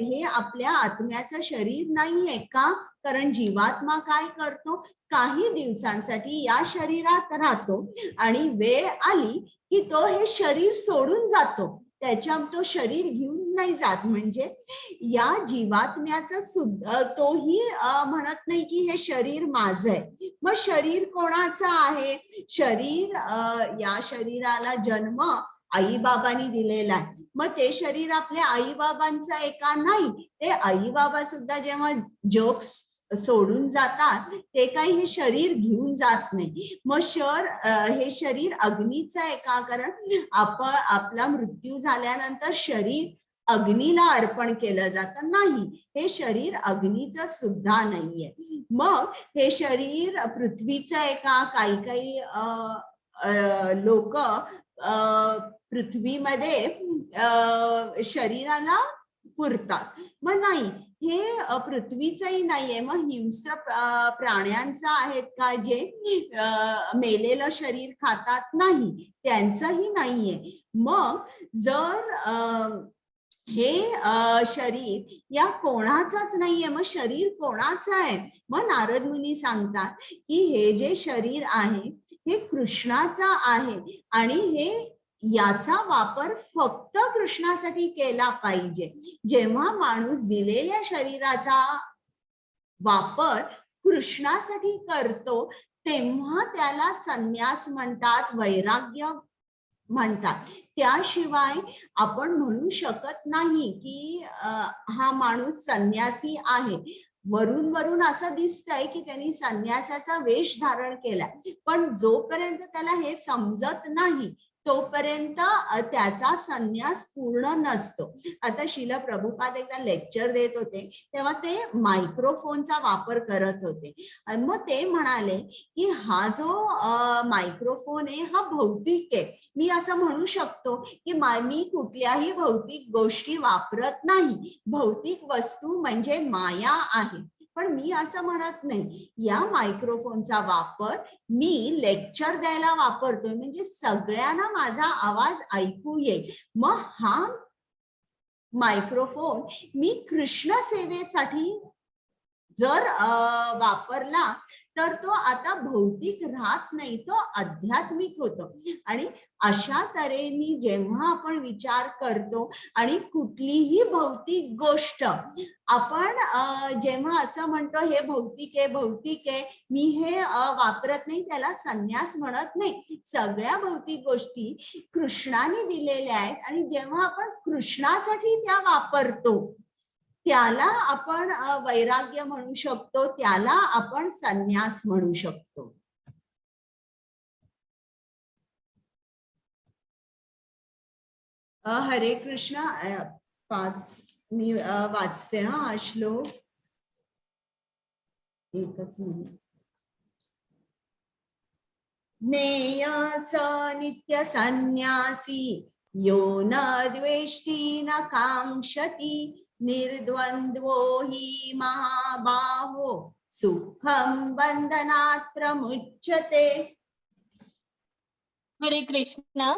हे आपल्या आत्म्याचं शरीर नाहीये का. कारण जीवात्मा काय करतो, काही दिवसांसाठी या शरीरात राहतो आणि वेळ आली की तो हे शरीर सोडून जातो, तो शरीर घेऊन नाही जात. म्हणजे या जीवात्म्याचं सुद्धा तोही म्हणत नाही की हे शरीर माझं आहे. मग शरीर कोणाचं आहे, शरीर या शरीराला जन्म आई बाबांनी दिलेला आहे. मग ते शरीर आपल्या आई बाबांचं आहे का, नाही. ते आई बाबा सुद्धा जेव्हा जोक्स सोडून जातात ते काही हे शरीर घेऊन जात नाही. मग हे शरीर अग्नीचं आहे का, कारण आपला मृत्यू झाल्यानंतर शरीर अग्नीला अर्पण केलं जातं, नाही. हे शरीर अग्नीचं सुद्धा नाहीये. मग हे शरीर पृथ्वीचं आहे का, काही लोक पृथ्वीमध्ये शरीराला पुरतात, मग नाही. हे पृथ्वीचंही नाहीये. मग हिंस्र प्राण्यांचं आहेत का, जे मेलेलं शरीर खातात, नाही, त्यांचंही नाहीये. मग जर हे शरीर या कोणाचंच नाहीये, मग शरीर कोणाचं आहे. मग नारद मुनी सांगतात की हे जे शरीर आहे हे कृष्णाचं आहे आणि हे याचा वापर फक्त कृष्णासाठी केला पाहिजे. जेव्हा माणूस दिलेल्या शरीराचा वापर कृष्णासाठी करतो तेव्हा त्याला संन्यास म्हणतात, वैराग्य म्हणतात. त्याशिवाय आपण म्हणू शकत नाही की हा माणूस संन्यासी आहे. वरून असं दिसतंय की त्यांनी संन्यासाचा वेश धारण केलाय, पण जोपर्यंत त्याला हे समजत नाही तोपर्यंत त्याचा संन्यास पूर्ण नसतो. आता श्रील प्रभुपाद एकदा लेक्चर देत होते तेव्हा ते मायक्रोफोनचा वापर करत होते आणि मग ते म्हणाले की हा जो मायक्रोफोन आहे हा भौतिक आहे. मी असं म्हणू शकतो की मी कुठल्याही भौतिक गोष्टी वापरत नाही, भौतिक वस्तू म्हणजे माया आहे. पण मी असं म्हणत नाही, या मायक्रोफोनचा वापर मी लेक्चर द्यायला वापरतोय म्हणजे सगळ्यांना माझा आवाज ऐकू येईल. मग हा मायक्रोफोन मी कृष्ण सेवेसाठी जर वापरला तर तो आता भौतिक राहत नाही, तो आध्यात्मिक होतो. आणि अशा तऱ्हेने जेव्हा आपण विचार करतो आणि कुठलीही भौतिक गोष्ट आपण जेव्हा असं म्हणतो हे भौतिक आहे भौतिक आहे, मी हे वापरत नाही, त्याला संन्यास म्हणत नाही. सगळ्या भौतिक गोष्टी कृष्णाने दिलेल्या आहेत आणि जेव्हा आपण कृष्णासाठी त्या वापरतो त्याला आपण वैराग्य म्हणू शकतो, त्याला आपण संन्यास म्हणू शकतो. हरे कृष्ण. 5 मी वाचते हा श्लोक. एकच मिनिट. नेय स नित्य संन्यासी यो न द्वेष्टी न कांक्षति निर्द्वंद्वो हि महाबाहो सुखम बंधनात् प्रमुच्यते. हरे कृष्ण.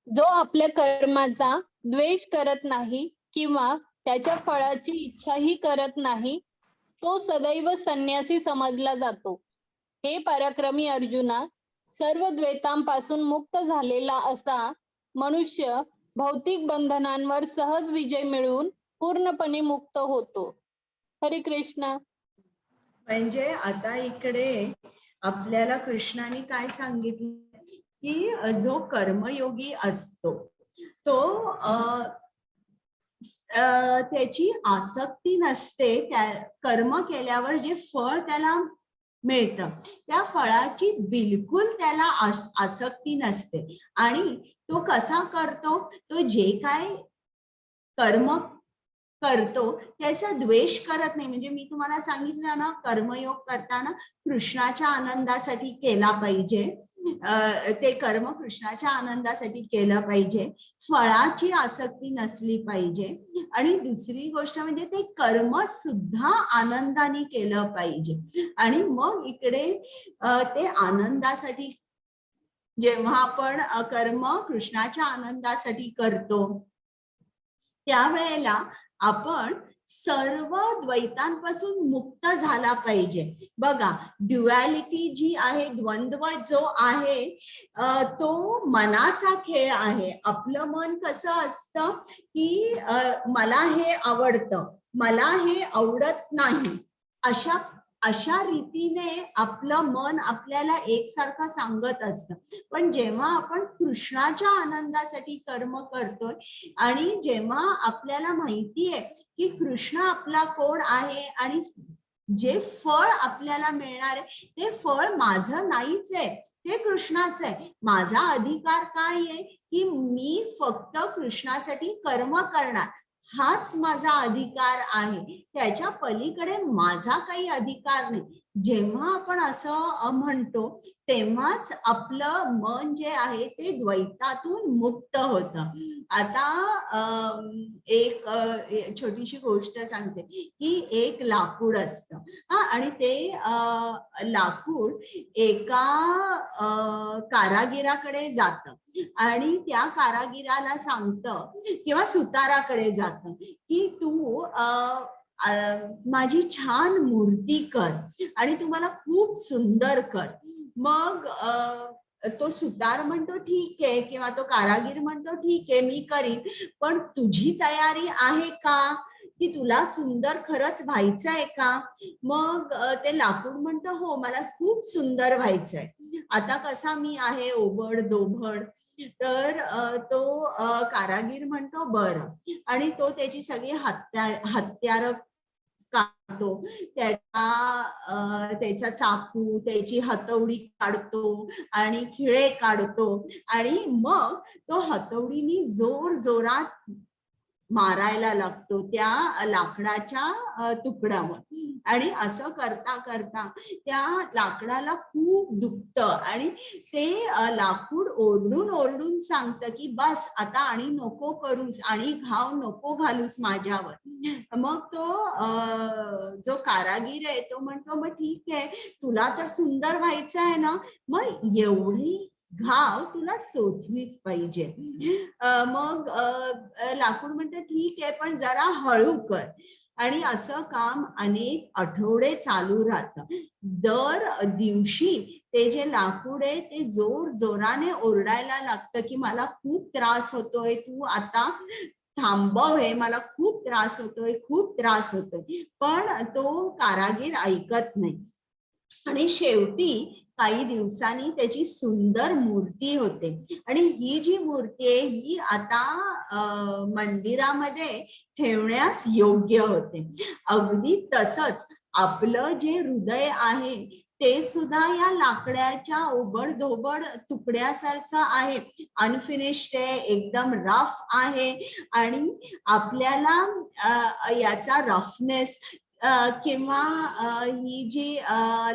जो आपल्या कर्माचा द्वेष करत नाही किंवा त्याच्या फळाची इच्छाही करत नाही तो सदैव संन्यासी समजला जातो. हे पराक्रमी अर्जुना, सर्व द्वैतांपासून मुक्त झालेला असा मनुष्य भौतिक बंधनांवर सहज विजय मिळवून पूर्णपणे मुक्त होतो. हरे कृष्ण. म्हणजे आता इकडे आपल्याला कृष्णाने काय सांगितलं की जो कर्मयोगी असतो तो त्याची आसक्ती नसते, त्या कर्म केल्यावर जे फळ त्याला मिळतं त्या फळाची बिलकुल त्याला आसक्ती नसते. आणि तो कसा करतो, तो जे काय कर्म करतो त्याचा द्वेष करत नाही. म्हणजे मी तुम्हाला सांगितलं ना, कर्मयोग करताना कृष्णाच्या आनंदासाठी केला पाहिजे, ते कर्म कृष्णाच्या आनंदासाठी केलं पाहिजे, फळाची आसक्ती नसली पाहिजे. आणि दुसरी गोष्ट म्हणजे ते कर्म सुद्धा आनंदाने केलं पाहिजे. आणि मग इकडे ते आनंदासाठी जेव्हा आपण कर्म कृष्णाच्या आनंदासाठी करतो त्यावेळेला आपण सर्व द्वैतांपासून मुक्त झाला पाहिजे. बघा, ड्युअलिटी जी आहे, द्वंद्व जो आहे तो मनाचा खेळ आहे. आपलं मन कसं असतं की मला हे आवडतं, मला हे आवडत नाही, अशा रीतीने आपलं मन आपल्याला एकसारखं सांगत असतं. पण जेव्हा आपण कृष्णाच्या आनंदासाठी कर्म करतोय आणि जेव्हा आपल्याला माहितीये की कृष्ण आपला कोण आहे आणि जे फळ आपल्याला मिळणार आहे ते फळ माझं नाहीच आहे, ते कृष्णाचं आहे. माझा अधिकार काय आहे की मी फक्त कृष्णासाठी कर्म करणार, हाच माझा अधिकार आहे, त्याच्या पलीकडे माझा काही अधिकार नाही. जेव्हा आपण असं म्हणतो तेव्हाच आपलं मन जे आहे ते द्वैतातून मुक्त होतं. आता एक छोटीशी गोष्ट सांगते की एक लाकूड असतं आणि ते लाकूड एका कारागिराकडे जातं आणि त्या कारागिराला सांगतं किंवा सुताराकडे जातं की तू माझी छान मूर्ती कर आणि तू मला खूप सुंदर कर. मग तो सुतार म्हणतो ठीक आहे किंवा तो कारागीर म्हणतो ठीक आहे मी करीन, पण तुझी तयारी आहे का की तुला सुंदर खरंच व्हायचं आहे का? मग ते लाकूड म्हणतो हो मला खूप सुंदर व्हायचंय. आता कसा मी आहे ओबड दोबड, तर तो कारागीर म्हणतो बरं, आणि तो त्याची सगळी हत्यार काढतो, त्याचा चाकू, त्याची हतवडी काढतो आणि खिळे काढतो आणि मग तो हतवडीने जोर जोरात मारायला लागतो त्या लाकडाच्या तुकड्यावर आणि असं करता करता त्या लाकडाला खूप दुखतं आणि ते लाकूड ओरडून ओरडून सांगतं की बस आता आणि नको करूस आणि घाव नको घालूस माझ्यावर. मग तो जो कारागीर आहे तो म्हणतो मग ठीक आहे, तुला तर सुंदर व्हायचं आहे ना, मग एवढी घाव तुला सोचलीच पाहिजे. मग लाकूड म्हणतं ठीक आहे पण जरा हळू कर. आणि असं काम अनेक आठवडे चालू राहतं. दर दिवशी ते जे लाकूड आहे ते जोर जोराने ओरडायला लागतं की मला खूप त्रास होतोय, तू आता थांबव, हे मला खूप त्रास होतोय, खूप त्रास होतोय. पण तो कारागीर ऐकत नाही आणि शेवटी काही दिवसांनी त्याची सुंदर मूर्ती होते आणि ही जी मूर्ती आहे ही आता मंदिरामध्ये ठेवण्यास योग्य होते. अगदी तसंच आपलं जे हृदय आहे ते सुद्धा या लाकडाच्या ओबडधोबड तुकड्यासारखं आहे, अनफिनिश्ड आहे, एकदम रफ आहे आणि आपल्याला याचा रफनेस किंवा ही जी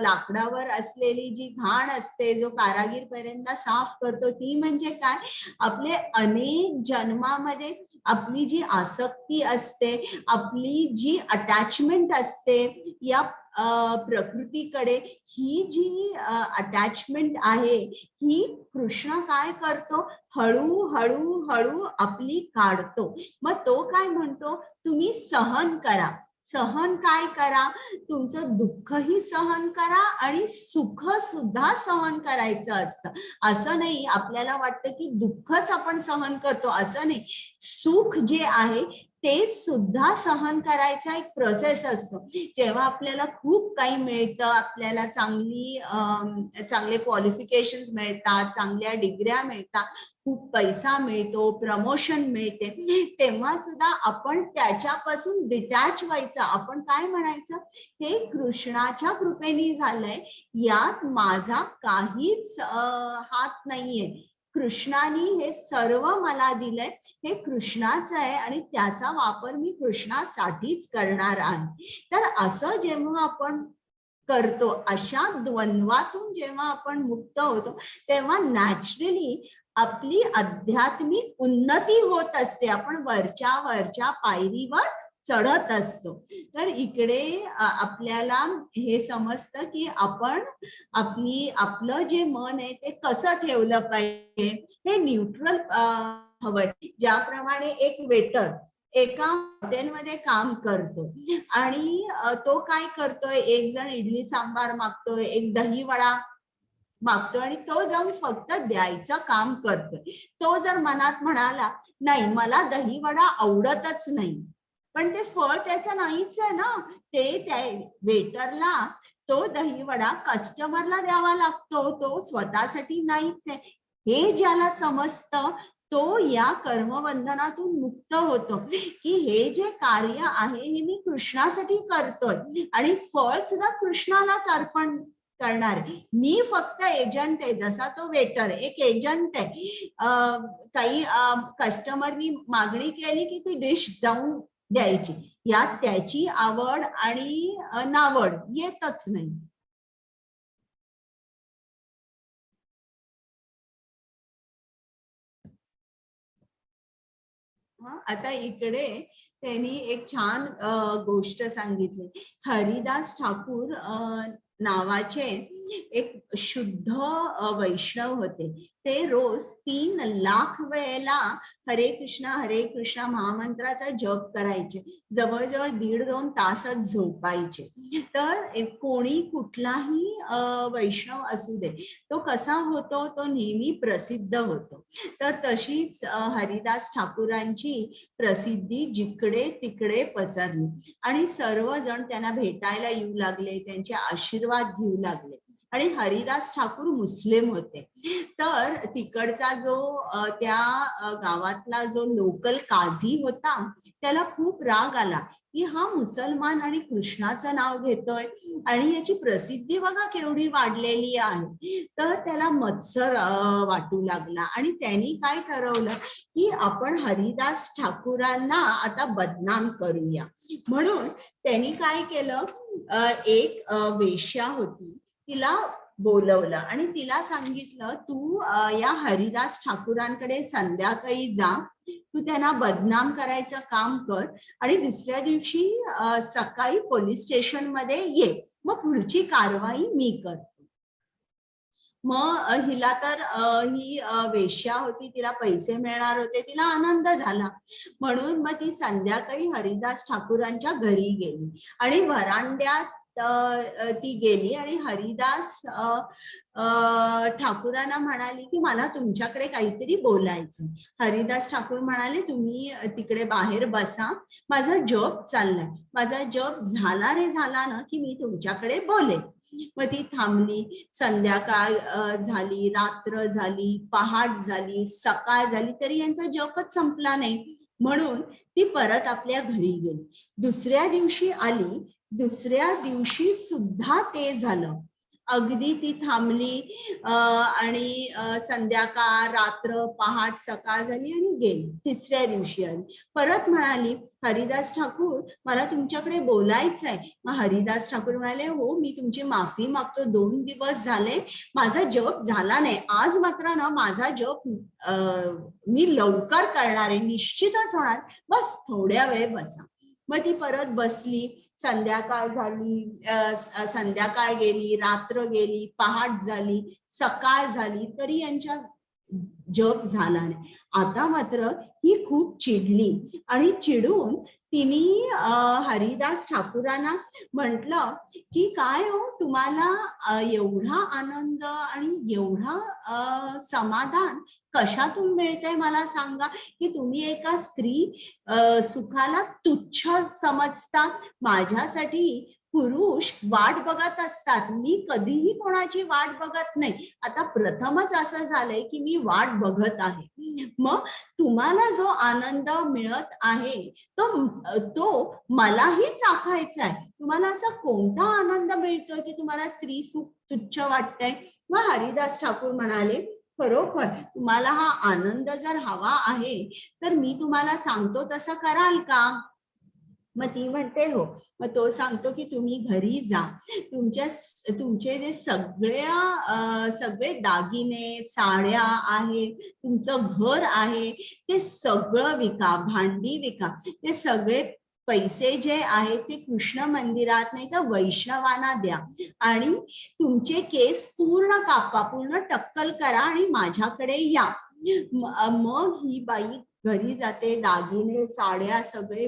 लाकडावर असलेली जी घाण असते जो कारागीर पर्यंत साफ करतो ती म्हणजे काय, आपले अनेक जन्मामध्ये आपली जी आसक्ती असते, आपली जी अटॅचमेंट असते या प्रकृतीकडे, ही जी अटॅचमेंट आहे ही कृष्ण काय करतो, हळू हळू हळू आपली काढतो. मग तो काय म्हणतो, तुम्ही सहन करा. सहन काय करा, तुमचं दुःखही सहन करा आणि सुख सुद्धा सहन करायचं असतं. असं नाही आपल्याला वाटतं की दुःखच आपण सहन करतो, असं नाही. सुख जे आहे ते सुद्धा सहन करायचा एक प्रोसेस असतो. जेव्हा आपल्याला खूप काही मिळतं, आपल्याला चांगले क्वालिफिकेशन्स मिळतात, चांगल्या डिग्र्या मिळतात, खूप पैसा मिळतो, प्रमोशन मिळते, तेव्हा सुद्धा आपण त्याच्यापासून डिटॅच व्हायचं. आपण काय म्हणायचं, हे कृष्णाच्या कृपेने झालंय, यात माझा काहीच हात नाहीये. कृष्णाने हे सर्व मला दिलंय, हे कृष्णाचं आहे आणि त्याचा वापर मी कृष्णासाठीच करणार आहे. तर असं जेव्हा आपण करतो, अशा द्वंद्वातून जेव्हा आपण मुक्त होतो, तेव्हा नॅचरली आपली आध्यात्मिक उन्नती होत असते. आपण वरच्या वरच्या पायरीवर चढत असतो. तर इकडे आपल्याला हे समजतं की आपण आपलं जे मन आहे ते कसं ठेवलं पाहिजे, हे न्यूट्रल हवं. ज्याप्रमाणे एक वेटर एका हॉटेलमध्ये काम करतो आणि तो काय करतोय, एक जण इडली सांबार मागतोय, एक दही वडा मागतोय आणि तो जाऊन फक्त द्यायचं काम करतोय. तो जर मनात म्हणाला नाही मला दही वडा आवडतच नाही, पण ते फळ त्याचं नाहीच आहे ना, ते त्या वेटरला तो दही वडा कस्टमरला द्यावा लागतो, तो स्वतःसाठी नाहीच आहे. हे ज्याला समजतं तो या कर्मबंधनातून मुक्त होतो की हे जे कार्य आहे हे मी कृष्णासाठी करतोय आणि फळ सुद्धा कृष्णालाच अर्पण करणार आहे. मी फक्त एजंट आहे, जसा तो वेटर एक एजंट आहे. काही कस्टमरनी मागणी केली की ती डिश जाऊन द्यायची, यात त्याची आवड आणि नावड येतच नाही. आता इकडे त्यांनी एक छान गोष्ट सांगितली. हरिदास ठाकूर नावाचे एक शुद्ध वैष्णव होते. ते रोज 3 लाख वेळेला हरे कृष्णा महामंत्राचा जप करायचे. जवळजवळ 1.5-2 तासच झोपायचे. तर कोणी कुठलाही वैष्णव असू दे, तो कसा होतो, तो नेहमी प्रसिद्ध होतो. तर तशीच हरिदास ठाकूरांची प्रसिद्धी जिकडे तिकडे पसरली आणि सर्वजण त्यांना भेटायला येऊ लागले, त्यांचे आशीर्वाद घेऊ लागले. आणि हरिदास ठाकूर मुस्लिम होते. तर तिकडचा जो त्या गावातला जो लोकल काझी होता त्याला खूप राग आला की हा मुसलमान आणि कृष्णाचं नाव घेतोय आणि याची प्रसिद्धी बघा केवढी वाढलेली आहे. तर त्याला मत्सर वाटू लागला आणि त्यांनी काय ठरवलं की आपण हरिदास ठाकूरांना आता बदनाम करूया. म्हणून त्यांनी काय केलं, एक वेश्या होती तिला बोलवलं आणि तिला सांगितलं, तू या हरिदास ठाकूरांकडे संध्याकाळी जा, तू त्यांना बदनाम करायचं काम कर आणि दुसऱ्या दिवशी सकाळी पोलीस स्टेशन मध्ये ये, मग पुढची कारवाई मी करतो. मग हिला तर ही वेश्या होती, तिला पैसे मिळणार होते, तिला आनंद झाला. म्हणून मग ती संध्याकाळी हरिदास ठाकूरांच्या घरी गेली आणि व्हरांड्यात ती गेली आणि हरिदास ठाकूरांना म्हणाली की मला तुमच्याकडे काहीतरी बोलायचं. हरिदास ठाकूर म्हणाले, तुम्ही तिकडे बाहेर बसा, माझा जॉब चाललाय, माझा जॉब झाला रे झाला ना की मी तुमच्याकडे बोलेन. मग ती थांबली. संध्याकाळ झाली, रात्र झाली, पहाट झाली, सकाळ झाली, तरी यांचा जॉबच संपला नाही. म्हणून ती परत आपल्या घरी गेली. दुसऱ्या दिवशी आली, दुसऱ्या दिवशी सुद्धा ते झालं. अगदी ती थांबली आणि संध्याकाळ, रात्र, पहाट, सकाळ झाली आणि गेली. तिसऱ्या दिवशी आली, परत म्हणाली, हरिदास ठाकूर मला तुमच्याकडे बोलायचंय. मग हरिदास ठाकूर म्हणाले, हो मी तुमची माफी मागतो, 2 दिवस झाले माझा जॉब झाला नाही, आज मात्र ना माझा जॉब मी लवकर करणार आहे, निश्चितच होणार, बस थोड्या वेळ बसा. मग ती परत बसली. संध्याकाळ झाली, संध्याकाळ गेली, रात्र गेली, पहाट झाली, सकाळ झाली, तरी यांच्या जॉब झाला नाही. आता मात्र ही खूप चिडली आणि चिडून तिने हरिदास ठाकूरांना म्हटलं की काय हो, तुम्हाला एवढा आनंद आणि एवढा समाधान कशातून मिळतंय मला सांगा, की तुम्ही एका स्त्री सुखाला तुच्छ समजता. माझ्यासाठी पुरुष वाट बघत असतात, मी कधीही कोणाची वाट बघत नाही. आता प्रथमच असं झालंय की मी वाट बघत आहे. मग तुम्हाला जो आनंद मिळत आहे तो मलाही चाखायचा आहे. तुम्हाला असा कोणता आनंद मिळतोय की तुम्हाला स्त्री सुख तुच्छ वाटतंय? मग हरिदास ठाकूर म्हणाले, खरोखर तुम्हाला हा आनंद जर हवा आहे तर मी तुम्हाला सांगतो तसं कराल का? मग ती म्हणते हो. मग तो सांगतो की तुम्ही घरी जा, तुमचे जे सगळे दागिने, साड्या आहे, तुमचं घर आहे, ते सगळं विका, भांडी विका, ते सगळे पैसे जे आहेत ते कृष्ण मंदिरात नाही तर वैष्णवांना द्या आणि तुमचे केस पूर्ण कापा, पूर्ण टक्कल करा आणि माझ्याकडे या. मग ही बाई घरी जाते, दागिने, साड्या सगळे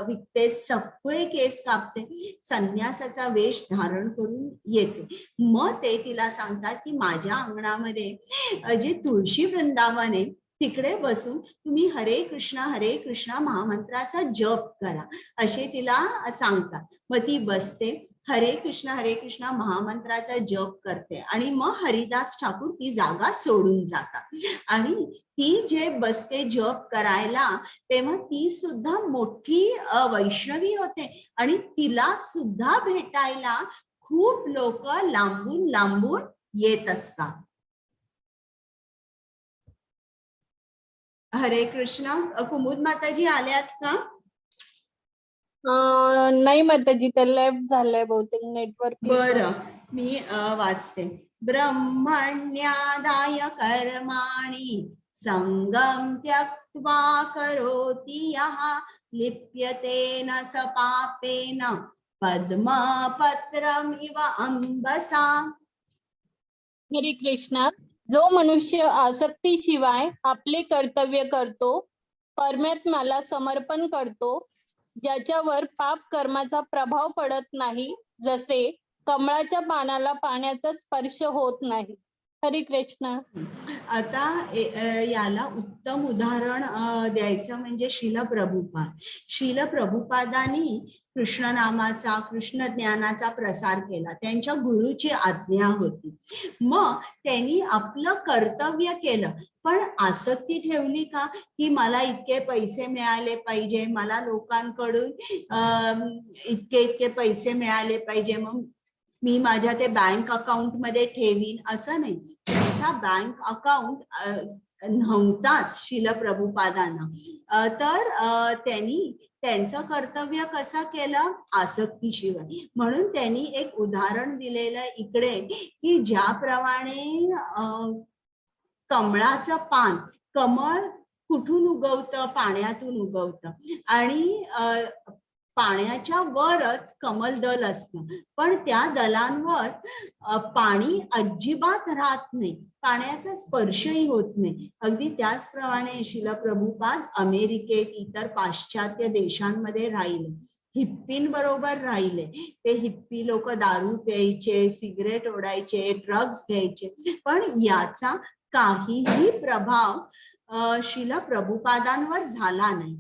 विकते, सगळे केस कापते, संन्यासाचा वेश धारण करून येते. मग ते तिला सांगतात की माझ्या अंगणामध्ये जे तुळशी वृंदावन आहे तिकडे बसून तुम्ही हरे कृष्णा महामंत्राचा जप करा, असे तिला सांगतात. मग ती बसते, हरे कृष्णा महामंत्राचा जप करते आणि मग हरिदास ठाकूर ती जागा सोडून जातात. आणि ती जे बसते जप करायला तेव्हा ती सुद्धा मोठी वैष्णवी होते आणि तिला सुद्धा भेटायला खूप लोक लांबून लांबून येत असतात. हरे कृष्णा. कुमुद माताजी आल्यात का? नाही माताजी, ते लेफ्ट झालंय बहुतेक नेटवर्क. बरं, मी वाचते. ब्रह्मण्यादाय कर्माणि संगम त्यक्त्वा करोति यः लिप्यतेन स पापेन पद्मपत्रम इव अंबसा. हरे कृष्णा. जो मनुष्य आसक्तीशिवाय आपले कर्तव्य करतो, परमात्म्याला समर्पण करतो, ज्याच्यावर पाप कर्माचा प्रभाव पडत नाही, जसे कमळाच्या पानाला पाण्याचा स्पर्श होत नाही, हरे कृष्ण. आता याला उत्तम उदाहरण द्यायचं म्हणजे शिल प्रभुपाद. शिल प्रभुपादांनी कृष्ण नामाचा, कृष्ण ज्ञानाचा प्रसार केला. त्यांच्या गुरुची आज्ञा होती. मग त्यांनी आपलं कर्तव्य केलं, पण आसक्ती ठेवली का, की मला इतके पैसे मिळाले पाहिजे, मला लोकांकडून इतके इतके पैसे मिळाले पाहिजे, मग मी माझ्या ते बँक अकाउंट मध्ये ठेवीन, असं नाही. त्यांचा बँक अकाउंट नव्हताच शिल प्रभुपादांना. तर त्यांनी त्यांचं कर्तव्य कसं केलं, आसक्तीशिवाय. म्हणून त्यांनी एक उदाहरण दिलेलं इकडे, की ज्याप्रमाणे कमळाचं पान, कमळ कुठून उगवतं, पाण्यातून उगवतं, आणि पाण्याच्या वरच कमलदल असतं, पण त्या दलांवर पाणी अजिबात राहत नाही, पाण्याचा स्पर्शही होत नाही. अगदी त्याचप्रमाणे शिल प्रभुपाद अमेरिकेत, इतर पाश्चात्य देशांमध्ये राहिले, हिप्पींबरोबर राहिले. ते हिप्पी लोक दारू प्यायचे, सिगरेट ओढायचे, ड्रग्ज घ्यायचे, पण याचा काहीही प्रभाव शिल प्रभुपादांवर झाला नाही.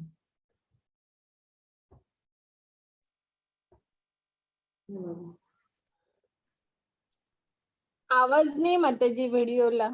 आवाज नाही माताजी व्हिडिओला.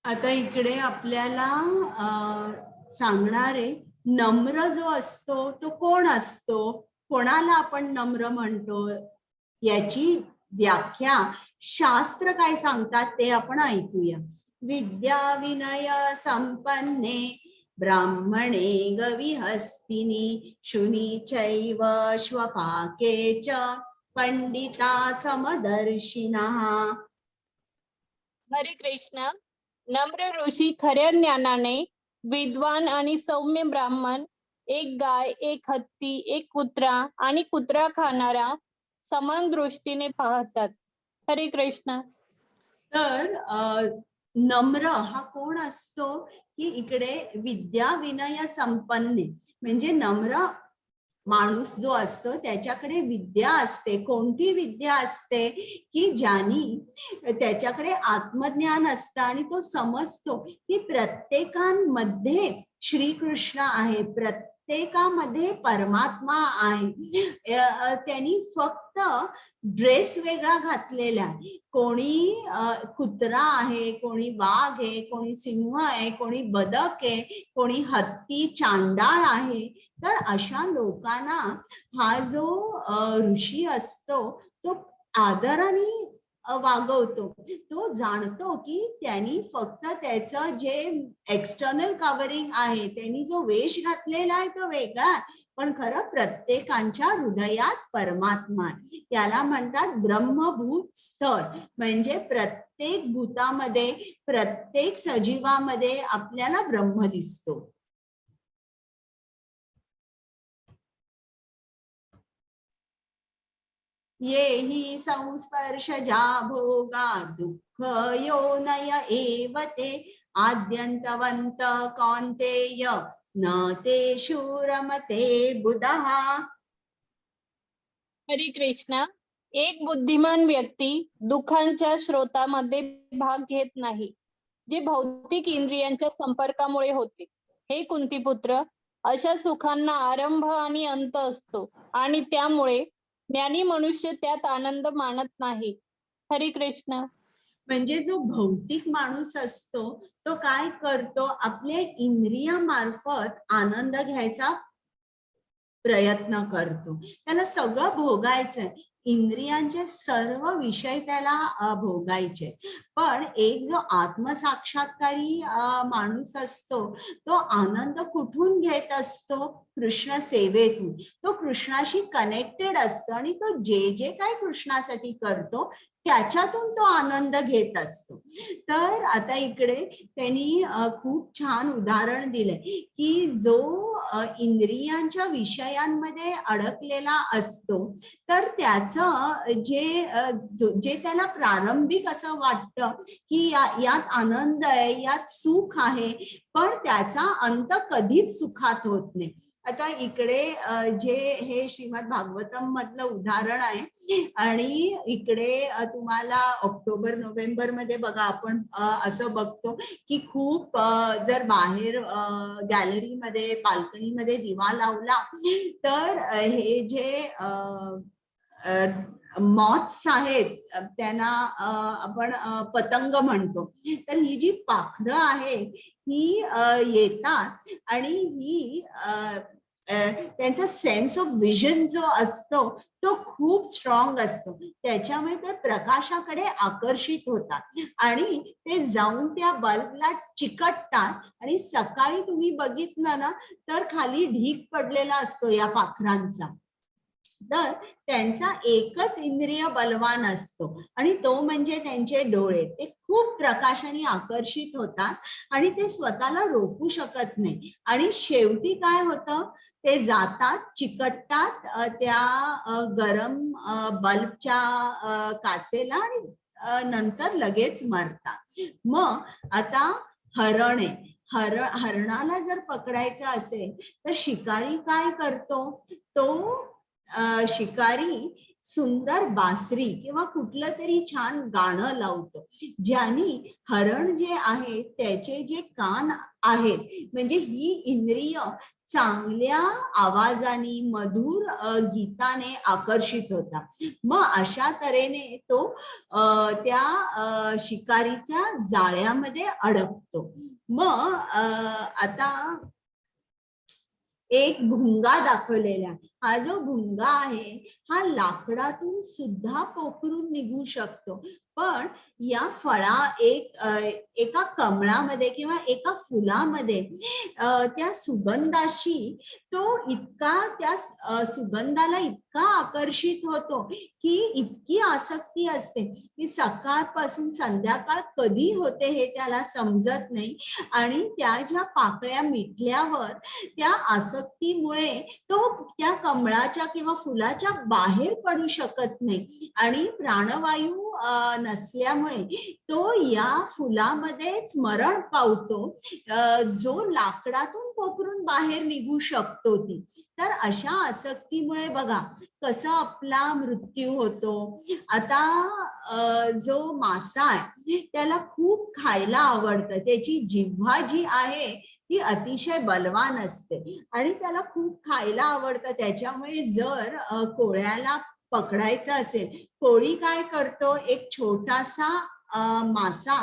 आता इकडे आपल्याला सांगणारे, नम्र जो असतो तो कोण असतो, कोणाला आपण नम्र म्हणतो, याची व्याख्या शास्त्र काय सांगतात ते आपण ऐकूया. विद्या विनय संपन्ने ब्राह्मणे गविहस्तिनी शुनी चैव श्वपाके च पंडिता समदर्शिनः. हरे कृष्ण. नम्र ऋषी खऱ्या ज्ञानाने विद्वान आणि सौम्य ब्राह्मण, एक गाय, एक हत्ती, एक कुत्रा आणि कुत्रा खाणारा समान दृष्टीने पाहतात. हरे कृष्ण. तर नम्र हा कोण असतो, की इकडे विद्या विनय संपन्ने म्हणजे नम्र माणूस जो असतो त्याच्याकडे विद्या असते. कोणती विद्या असते, की ज्यानी त्याच्याकडे आत्मज्ञान असतं आणि तो समजतो की प्रत्येकांमध्ये श्रीकृष्ण आहे, प्रत्येकामध्ये परमात्मा आहे. त्यांनी फक्त ड्रेस वेगळा घातलेला आहे. कोणी कुत्रा आहे, कोणी वाघ आहे, कोणी सिंह आहे, कोणी बदक आहे, कोणी हत्ती चांडाळ आहे. तर अशा लोकांना हा जो ऋषी असतो तो आदराने वागवतो. तो जाणतो की त्यांनी फक्त त्याचं जे एक्सटर्नल कव्हरिंग आहे, त्यांनी जो वेश घातलेला आहे तो वेगळा, पण खरं प्रत्येकांच्या हृदयात परमात्मा आहे. त्याला म्हणतात ब्रह्मभूत स्थळ. म्हणजे प्रत्येक भूतामध्ये, प्रत्येक सजीवामध्ये आपल्याला ब्रह्म दिसतो. ये हि संस्पर्शजा भोगा दुःख योनय एव ते आद्यन्तवन्त कौन्तेय न ते शूरमते बुधः. हरे कृष्ण. एक बुद्धिमान व्यक्ती दुःखांच्या स्रोतामध्ये भाग घेत नाही, जे भौतिक इंद्रियांच्या संपर्कामुळे होते. हे कुंतीपुत्र, अशा सुखांना आरंभ आणि अंत असतो आणि त्यामुळे ज्ञानी मनुष्य त्यात आनंद मानत नाही. हरे कृष्ण. म्हणजे जो भौतिक माणूस असतो तो काय करतो, आपल्या इंद्रियामार्फत आनंद घ्यायचा प्रयत्न करतो. त्याला सगळं भोगायचंय, इंद्रियांचे सर्व विषय त्याला भोगायचे. पण एक जो आत्मसाक्षात्कारी माणूस असतो तो आनंद कुठून घेत असतो? कृष्ण सेवेतून. तो कृष्णाशी कनेक्टेड असतो आणि तो जे जे काय कृष्णासाठी करतो त्याच्यातून तो आनंद घेत असतो. तर आता इकडे त्यांनी खूप छान उदाहरण दिलंय की जो इंद्रियांच्या विषयांमध्ये अडकलेला असतो तर त्याचं जे त्याला प्रारंभिक असं वाटतं की यात आनंद आहे, यात सुख आहे, पण त्याचा अंत कधीच सुखात होत नाही. आता इकडे जे हे श्रीमद भागवतम मधलं उदाहरण आहे आणि इकडे तुम्हाला ऑक्टोबर नोव्हेंबर मध्ये बघा आपण असं बघतो की खूप जर बाहेर गॅलरीमध्ये बाल्कनीमध्ये दिवा लावला तर हे जे मॉथ्स आहेत त्यांना आपण पतंग म्हणतो. तर ही जी पाखरं आहे ही येतात आणि ही त्यांचा सेन्स ऑफ विजन जो असतो तो खूप स्ट्रॉंग असतो. त्याच्यामुळे ते प्रकाशाकडे आकर्षित होतात आणि ते जाऊन त्या बल्बला चिकटतात आणि सकाळी तुम्ही बघितलं ना तर खाली ढीग पडलेला असतो या पाखरांचा. तर त्यांचा एकच इंद्रिय बलवान असतो आणि तो म्हणजे त्यांचे डोळे. ते खूप प्रकाशाने आकर्षित होतात आणि ते स्वतःला रोखू शकत नाही आणि शेवटी काय होतं, ते जातात, चिकटतात त्या गरम बल्बच्या काचेला आणि नंतर लगेच मरतात. मग आता हरण आहे, हरणाला जर पकडायचं असेल तर शिकारी काय करतो? तो शिकारी सुंदर बासरी किंवा कुठलं तरी छान गाणं लावतो, ज्यानी हरण जे आहे त्याचे जे कान आहेत म्हणजे ही इंद्रिय चांगल्या आवाजाने मधुर गीताने आकर्षित होतात. मग अशा तऱ्हेने तो त्या शिकारीच्या जाळ्यामध्ये अडकतो. मग आता एक भुंगा दाखवलेला. हा जो भुंगा आहे हा लाकडातून सुद्धा पोखरून निघू शकतो, पण या एका कमळामध्ये किंवा एका फुलामध्ये त्या सुगंधाशी तो इतका त्या सुगंधाला इतका आकर्षित होतो की इतकी आसक्ती असते की सकाळपासून संध्याकाळ कधी होते हे त्याला समजत नाही आणि त्या ज्या पाकळ्या मिटल्यावर त्या आसक्तीमुळे तो त्या कमळाच्या किंवा फुलाच्या बाहेर पडू शकत नाही आणि प्राणवायू नसल्यामुळे तो या फुलामध्येच मरण पावतो, जो लाकडातून पोखरून बाहेर निघू शकतो ती. तर अशा आसक्तीमुळे बघा कसं आपला मृत्यू होतो. आता जो मासा आहे त्याला खूप खायला आवडतं, त्याची जिव्हा जी आहे ती अतिशय बलवान असते आणि त्याला खूप खायला आवडतं. त्याच्यामुळे जर कोळ्याला पकडायचं असेल, कोळी काय करतो, एक छोटासा मासा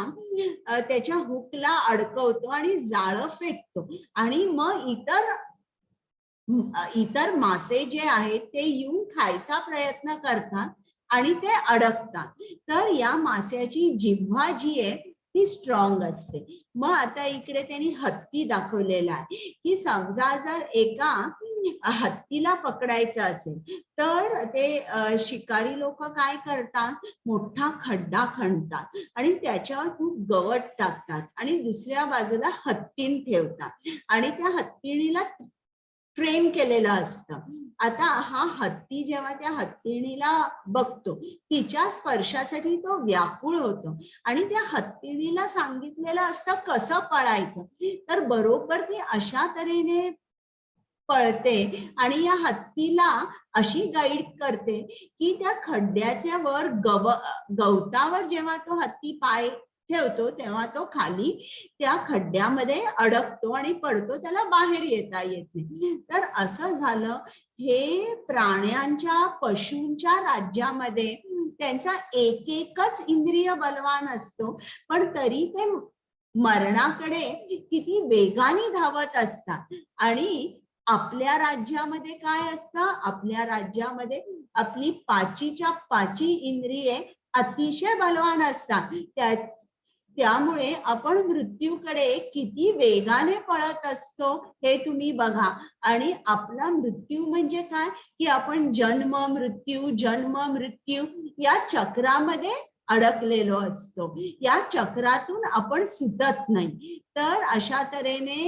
त्याच्या हुकला अडकवतो आणि जाळं फेकतो आणि मग इतर मासे जे आहेत ते येऊन खायचा प्रयत्न करतात आणि ते अडकतात. तर या मास्याची जिव्हा जी आहे ती स्ट्रॉंग असते. मग आता इकडे त्यांनी हत्ती दाखवलेला आहे की समजा जर एका हत्तीला पकडायचं असेल तर ते शिकारी लोक काय करतात, मोठा खड्डा खणतात आणि त्याच्यावर खूप गवत टाकतात आणि दुसऱ्या बाजूला हत्तीण ठेवतात आणि त्या हत्तीणीला ट्रेन केलेलं असतं. आता हा हत्ती जेव्हा त्या हत्तीणीला बघतो तिच्या स्पर्शासाठी तो व्याकुळ होतो आणि त्या हत्तीणीला सांगितलेलं असतं कसं पळायचं. तर बरोबर ती अशा तऱ्हेने पळते आणि या हत्तीला अशी गाईड करते की त्या खड्ड्याच्या वर गवतावर जेव्हा तो हत्ती पाय ठेवतो तेव्हा तो खाली त्या खड्ड्यामध्ये अडकतो आणि पडतो, त्याला बाहेर येता येत नाही. तर असं झालं हे प्राण्यांच्या पशूंच्या राज्यामध्ये त्यांचा एकच इंद्रिय बलवान असतो, पण तरी ते मरणाकडे किती वेगाने धावत असतात आणि आपल्या राज्यामध्ये काय असतं? आपल्या राज्यामध्ये आपली पाचीच्या पाची इंद्रिये अतिशय बलवान असतात. त्यामुळे आपण मृत्यूकडे किती वेगाने पळत असतो हे तुम्ही बघा. आणि आपला मृत्यू म्हणजे काय की आपण जन्म मृत्यू या चक्रामध्ये अडकलेलो असतो. या चक्रातून आपण सुटत नाही. तर अशा तऱ्हेने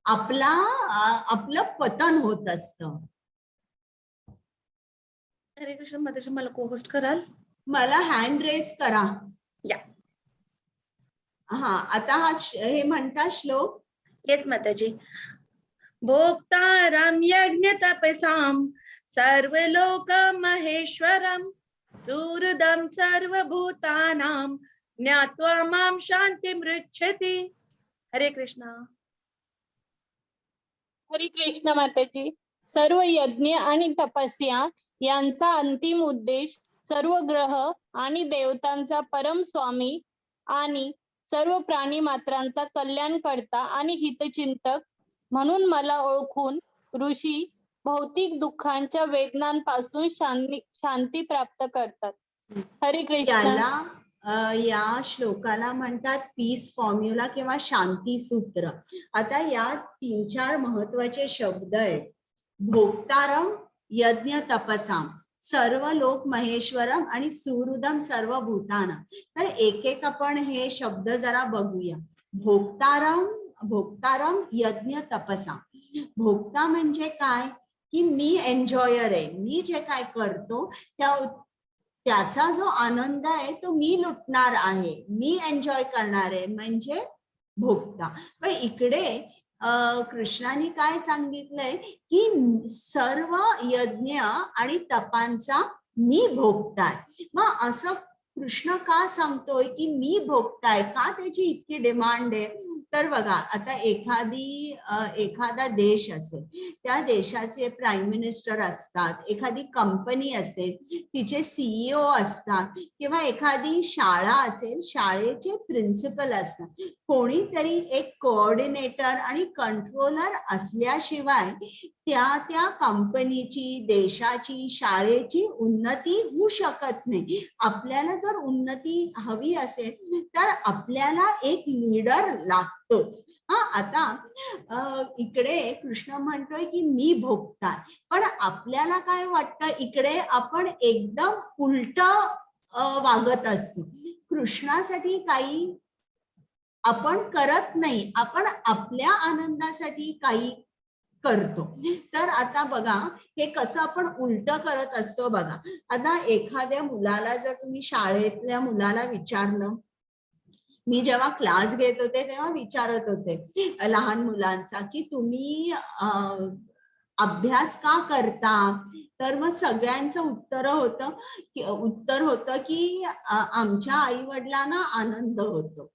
आपलं पतन होत असतं. हरे कृष्ण माताजी, मला को-होस्ट कराल? मला हँड रेस करा. या. हा, आता हे म्हणता श्लोक. येस माताजी. भोक्तारं यज्ञ तपसां सर्वलोक महेश्वरं सुहृदं सर्वभूतानां ज्ञात्वा मां शान्तिमृच्छति. हरे कृष्ण. हरे कृष्ण माताजी. सर्व यज्ञ आणि तपस्या यांचा अंतिम उद्देश सर्व ग्रह आणि देवतांचा परम स्वामी आणि सर्व प्राणी मात्रांचा कल्याण करता आणि हितचिंतक म्हणून मला ओळखून ऋषी भौतिक दुःखांच्या वेदनांपासून शांती प्राप्त करतात. हरे कृष्ण. त्याला या श्लोकाला म्हणतात पीस फॉर्म्युला किंवा शांती सूत्र. आता या 3-4 महत्वाचे शब्द आहेत. भोक्तारम यज्ञ तपसाम सर्व लोक महेश्वरम आणि सुहृदम सर्व भूताना. तर एक एक आपण हे शब्द जरा बघूया. भोक्तारम यज्ञ तपसा. भोक्ता म्हणजे काय की मी एन्जॉयर आहे. मी जे काय करतो त्याचा जो आनंद आहे तो मी लुटणार आहे, मी एन्जॉय करणार आहे, म्हणजे भोक्ता. पण इकडे कृष्णाने काय सांगितलंय की सर्व यज्ञ आणि तपांचा मी भोगताय. मग असं कृष्ण का सांगतोय की मी भोगताय? का त्याची इतकी डिमांड आहे? तर बघा, आता एखादा देश असेल, त्या देशाचे प्राईम मिनिस्टर असतात, एखादी कंपनी असेल तिचे CEO असतात, किंवा एखादी शाळा असेल शाळेचे प्रिन्सिपल असतात. कोणीतरी एक कोऑर्डिनेटर आणि कंट्रोलर असल्याशिवाय त्या कंपनीची, देशाची, शाळेची उन्नती होऊ शकत नाही. आपल्याला जर उन्नती हवी असेल तर आपल्याला एक लीडर लागतोच. आता इकडे कृष्ण म्हणतोय की मी भोगताय, पण आपल्याला काय वाटतं, इकडे आपण एकदम उलट वागत असतो. कृष्णासाठी काही आपण करत नाही, आपण आपल्या आनंदासाठी काही करतो. तर आता बघा हे कसं आपण उलट करत असतो बघा. आता एखाद्या मुलाला जर तुम्ही शाळेतल्या मुलाला विचारलं, मी जेव्हा क्लास घेत होते तेव्हा विचारत होते लहान मुलांचा की तुम्ही अभ्यास का करता? तर मग सगळ्यांचं उत्तर होतं की आमच्या आई वडिलांना आनंद होतो.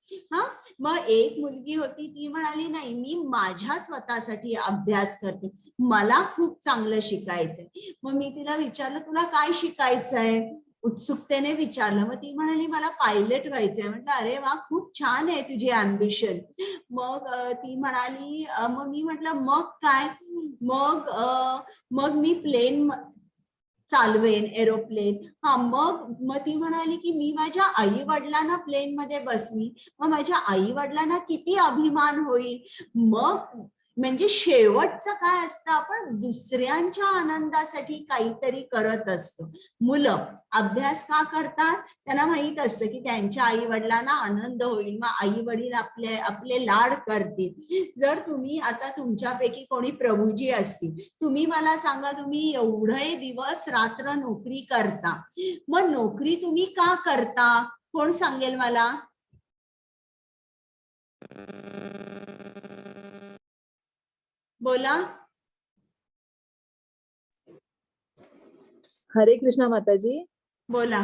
मग एक मुलगी होती, ती म्हणाली नाही, मी माझ्या स्वतःसाठी अभ्यास करते, मला खूप चांगलं शिकायचंय. मग मी तिला विचारलं तुला काय शिकायचंय? उत्सुकतेने विचारलं. मग ती म्हणाली मला पायलट व्हायचंय. म्हटलं अरे वा, खूप छान आहे तुझी अँबिशन. मग ती म्हणाली, मग मी म्हटलं मग काय? मग मी प्लेन चालवेन, एरोप्लेन. मग ती म्हणाली की मी माझ्या आई वडिलांना प्लेन मध्ये बसवी, मग माझ्या आई वडिलांना किती अभिमान होईल. मग म्हणजे शेवटचं काय असतं, आपण दुसऱ्यांच्या आनंदासाठी काहीतरी करत असतो. मुलं अभ्यास का करतात? त्यांना माहित असतं की त्यांच्या आई वडिलांना आनंद होईल, मग आई वडील आपले लाड करतील. जर तुम्ही आता तुमच्यापैकी कोणी प्रभूजी असतील, तुम्ही मला सांगा, तुम्ही एवढे दिवस रात्र नोकरी करता, मग नोकरी तुम्ही का करता? कोण सांगेल मला? बोला. हरे कृष्णा माताजी. बोला.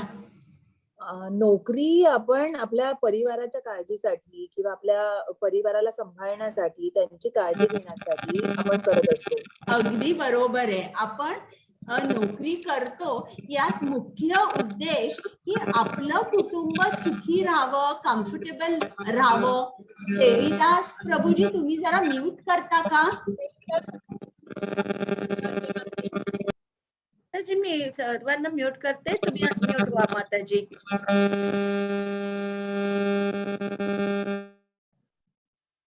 नोकरी आपण आपल्या परिवाराच्या काळजीसाठी किंवा आपल्या परिवाराला सांभाळण्यासाठी, त्यांची काळजी घेण्यासाठी आपण करत असतो. अगदी बरोबर आहे. आपण नोकरी करतो यात मुख्य उद्देश की आपलं कुटुंब सुखी राहावं, कम्फर्टेबल राहावं. देवीदास प्रभूजी, तुम्ही जरा म्यूट करता का? माताजी मी सर्वांना म्यूट करते, तुम्ही अनम्यूट व्हा माताजी.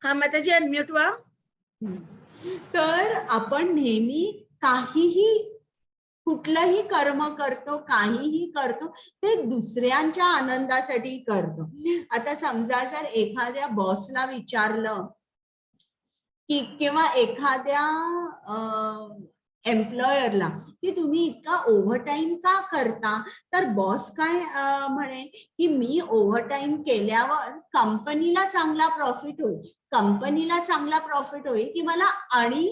हा माताजी अनम्यूट व्हा. तर आपण नेहमी काहीही कुठलंही कर्म करतो, काहीही करतो ते दुसऱ्यांच्या आनंदासाठी करतो. आता समजा जर एखाद्या बॉसला विचारलं की किंवा एखाद्या एम्प्लॉयरला की तुम्ही इतका ओव्हरटाईम का करता, तर बॉस काय म्हणे की मी ओव्हरटाईम केल्यावर कंपनीला चांगला प्रॉफिट होईल, कंपनीला चांगला प्रॉफिट होईल की मला आणि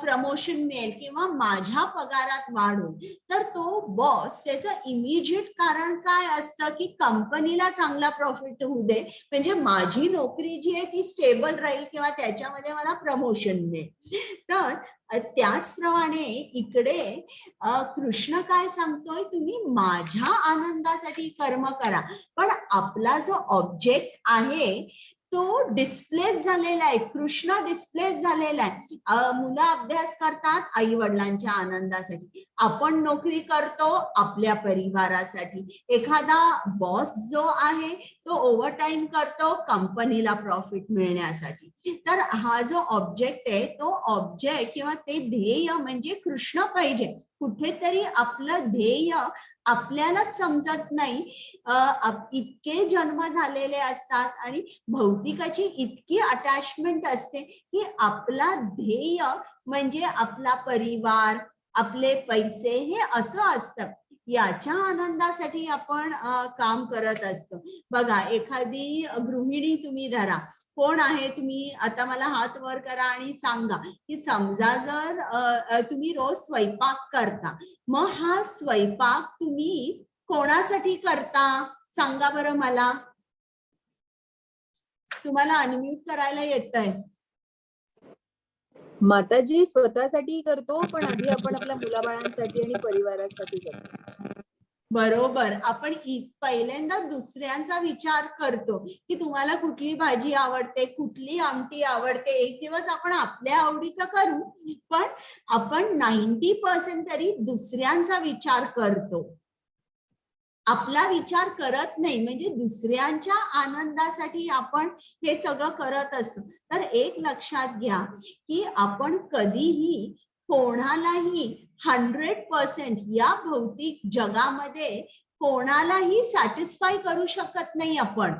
प्रमोशन मिळेल किंवा माझ्या पगारात वाढ होईल. तर तो बॉस त्याचं इमिजिएट कारण काय असतं की कंपनीला चांगला प्रॉफिट होऊ दे, म्हणजे माझी नोकरी जी आहे ती स्टेबल राहील किंवा त्याच्यामध्ये मला प्रमोशन मिळेल. तर त्याचप्रमाणे इकडे कृष्ण काय सांगतोय, तुम्ही माझ्या आनंदासाठी कर्म करा, पण आपला जो ऑब्जेक्ट आहे तो डिस्प्लेस झालेला आहे. कृष्ण डिस्प्लेस झालेला आहे. मुलं अभ्यास करतात आई वडिलांच्या आनंदासाठी, आपण नोकरी करतो आपल्या परिवारासाठी, एखादा बॉस जो आहे तो ओव्हरटाईम करतो कंपनीला प्रॉफिट मिळण्यासाठी. तर हा जो ऑब्जेक्ट आहे तो ऑब्जेक्ट किंवा ते ध्येय म्हणजे कृष्ण पाहिजे. कुठेतरी आपलं ध्येय आपल्यालाच समजत नाही. इतके जन्म झालेले असतात आणि भौतिकाची इतकी अटॅचमेंट असते की आपला ध्येय म्हणजे आपला परिवार, आपले पैसे हे असं असतं. याच्या आनंदासाठी आपण काम करत असतो. बघा, एखादी गृहिणी तुम्ही धरा, कोण आहे तुम्ही, आता मला हात वर करा आणि सांगा की समजा जर तुम्ही रोज स्वयंपाक करता, मग हा स्वयंपाक तुम्ही कोणासाठी करता सांगा बरं मला. तुम्हाला अनम्यूट करायला येतंय. माताजी स्वतःसाठी करतो, पण आधी आपण आपल्या मुलाबाळांसाठी आणि परिवारासाठी करतो. बरोबर. आपण पहिल्यांदा दुसऱ्यांचा विचार करतो की तुम्हाला कुठली भाजी आवडते, कुठली आमटी आवडते. एक दिवस आपण आपल्या आवडीचं करू, पण आपण 90% तरी दुसऱ्यांचा विचार करतो, आपला विचार करत नाही. म्हणजे दुसऱ्यांच्या आनंदासाठी आपण हे सगळं करत असतो. तर एक लक्षात घ्या की आपण कधीही कोणालाही 100% या भौतिक जगामध्ये कोणालाही सॅटिस्फाय करू शकत नाही. आपण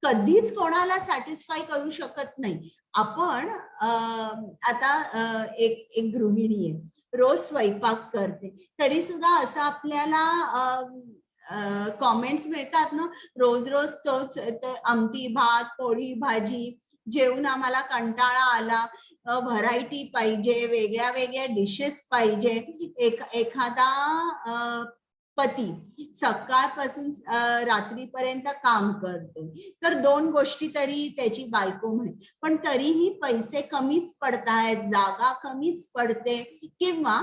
कधीच कोणाला सॅटिस्फाय करू शकत नाही. आपण आता एक गृहिणी आहे, रोज स्वयंपाक करते, तरी सुद्धा असं आपल्याला कॉमेंट्स मिळतात ना, रोज रोज तोच आमटी भात पोळी भाजी जेवून आम्हाला कंटाळा आला, व्हरायटी पाहिजे, वेगळ्या वेगळ्या डिशेस पाहिजे. एखादा पती सकाळपासून रात्रीपर्यंत काम करतो, तर 2 गोष्टी तरी त्याची बायको म्हणेल, पण तरीही पैसे कमीच पडतायत, जागा कमीच पडते, किंवा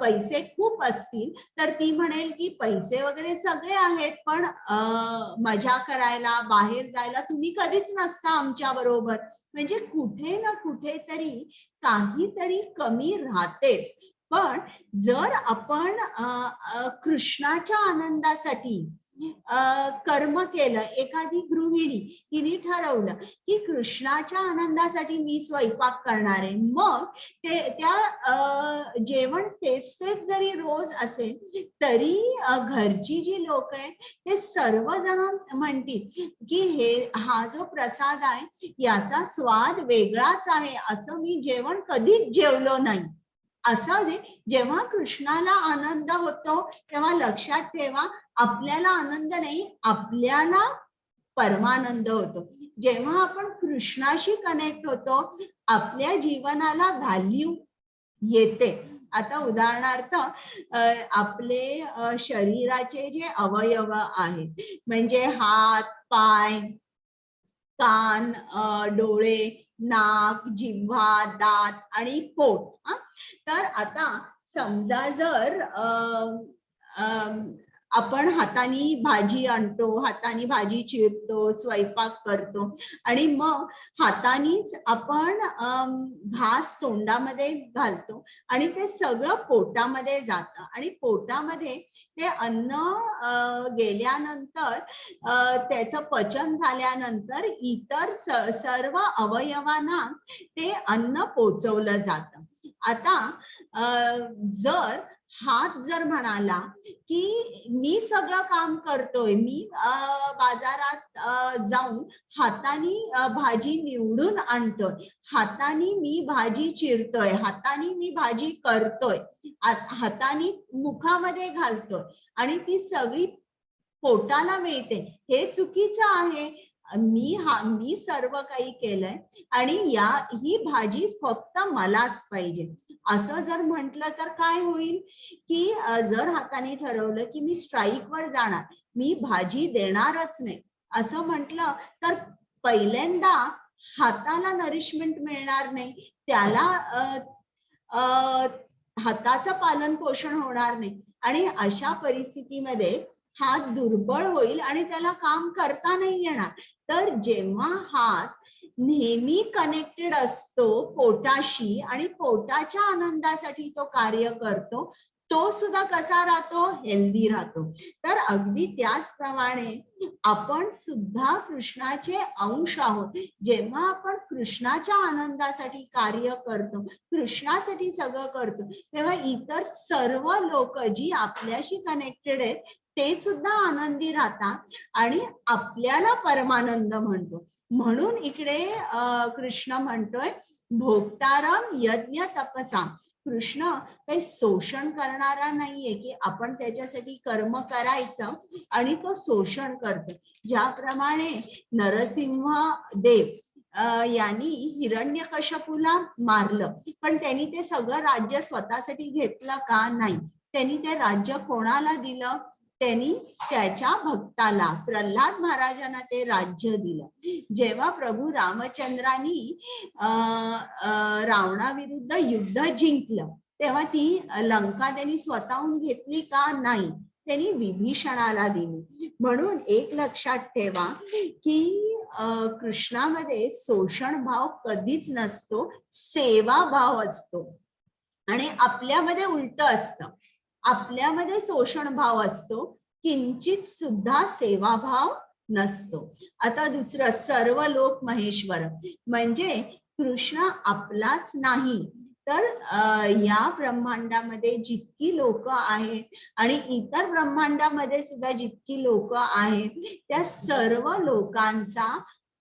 पैसे खूप असतील तर ती म्हणेल की पैसे वगैरे सगळे आहेत, पण मजा करायला बाहेर जायला तुम्ही कधीच नसता आमच्या बरोबर. म्हणजे कुठे ना कुठेतरी काहीतरी कमी राहतेच. पण जर आपण कृष्णाच्या आनंदासाठी कर्म केलं, एखादी गृहिणी तिने ठरवलं की कृष्णाच्या आनंदासाठी मी स्वयंपाक करणार आहे, मग त्या जेवण तेच जरी रोज असेल तरी घरची जी लोक आहेत ते सर्वजण म्हणतील की हा जो प्रसाद आहे याचा स्वाद वेगळाच आहे, असं मी जेवण कधीच जेवलो नाही. असं जेव्हा कृष्णाला आनंद होतो तेव्हा लक्षात ठेवा, आपल्याला आनंद नाही, आपल्याला परमानंद होतो. जेव्हा आपण कृष्णाशी कनेक्ट होतो आपल्या जीवनाला व्हॅल्यू येते. आता उदाहरणार्थ आपले शरीराचे जे अवयव आहेत, म्हणजे हात पाय कान डोळे नाक जिव्हा दात आणि पोट. तर आता समजा जर आपण हाताने भाजी आणतो, हाताने भाजी चिरतो, स्वयंपाक करतो आणि मग हातानेच आपण घास तोंडामध्ये घालतो आणि ते सगळं पोटामध्ये जातं आणि पोटामध्ये ते अन्न गेल्यानंतर त्याचं पचन झाल्यानंतर इतर सर्व अवयवांना ते अन्न पोचवलं जातं. आता जर हात जर म्हणाला की मी सगळं काम करतोय, मी बाजारात जाऊन हाताने भाजी निवडून आणतोय, हाताने मी भाजी चिरतोय, हाताने मी भाजी करतोय, हाताने मुखामध्ये घालतोय आणि ती सगळी पोटाला मिळते, हे चुकीचं आहे. मी सर्व काही केलंय आणि ही भाजी फक्त मलाच पाहिजे असं जर म्हटलं तर काय होईल की जर हाताने ठरवलं की मी स्ट्राईकवर जाणार, मी भाजी देणारच नाही असं म्हटलं तर पहिल्यांदा हाताला नरिशमेंट मिळणार नाही, त्याला हाताचं पालन पोषण होणार नाही आणि अशा परिस्थितीमध्ये हात दुर्बळ होईल आणि त्याला काम करता नाही येणार. तर जेव्हा हात नेहमी कनेक्टेड असतो पोटाशी आणि पोटाच्या आनंदासाठी तो कार्य करतो, तो सुद्धा कसा राहतो, हेल्दी राहतो. तर अगदी त्याचप्रमाणे आपण सुद्धा कृष्णाचे अंश आहोत. जेव्हा आपण कृष्णाच्या आनंदासाठी कार्य करतो, कृष्णासाठी सगळं करतो, तेव्हा इतर सर्व लोक जी आपल्याशी कनेक्टेड आहेत ते सुद्धा आनंदी राहतात आणि आपल्याला परमानंद म्हणतो. म्हणून इकडे कृष्ण म्हणतोय भोक्तारम यज्ञ तपसा. कृष्ण काही शोषण करणारा नाहीये की आपण त्याच्यासाठी कर्म करायचं आणि तो शोषण करतो. ज्याप्रमाणे नरसिंह देव यांनी हिरण्यकश्यपूला मारलं, पण त्यांनी ते सगळं राज्य स्वतःसाठी घेतलं का? नाही. त्यांनी ते राज्य कोणाला दिलं? त्यांनी त्याच्या भक्ताला प्रल्हाद महाराजांना ते राज्य दिलं. जेव्हा प्रभू रामचंद्रांनी रावणाविरुद्ध युद्ध जिंकलं तेव्हा ती लंका त्यांनी स्वतःहून घेतली का? नाही, त्यांनी विभीषणाला दिली. म्हणून एक लक्षात ठेवा की कृष्णामध्ये शोषण भाव कधीच नसतो, सेवा भाव असतो. आणि आपल्यामध्ये उलट असतं, आपल्यामध्ये शोषण भाव असतो, किंचित सुद्धा सेवाभाव नसतो. आता दुसरं सर्व लोक महेश्वर, म्हणजे कृष्ण आपलाच नाही तर या ब्रह्मांडामध्ये जितकी लोक आहेत आणि इतर ब्रह्मांडामध्ये सुद्धा जितकी लोक आहेत त्या सर्व लोकांचा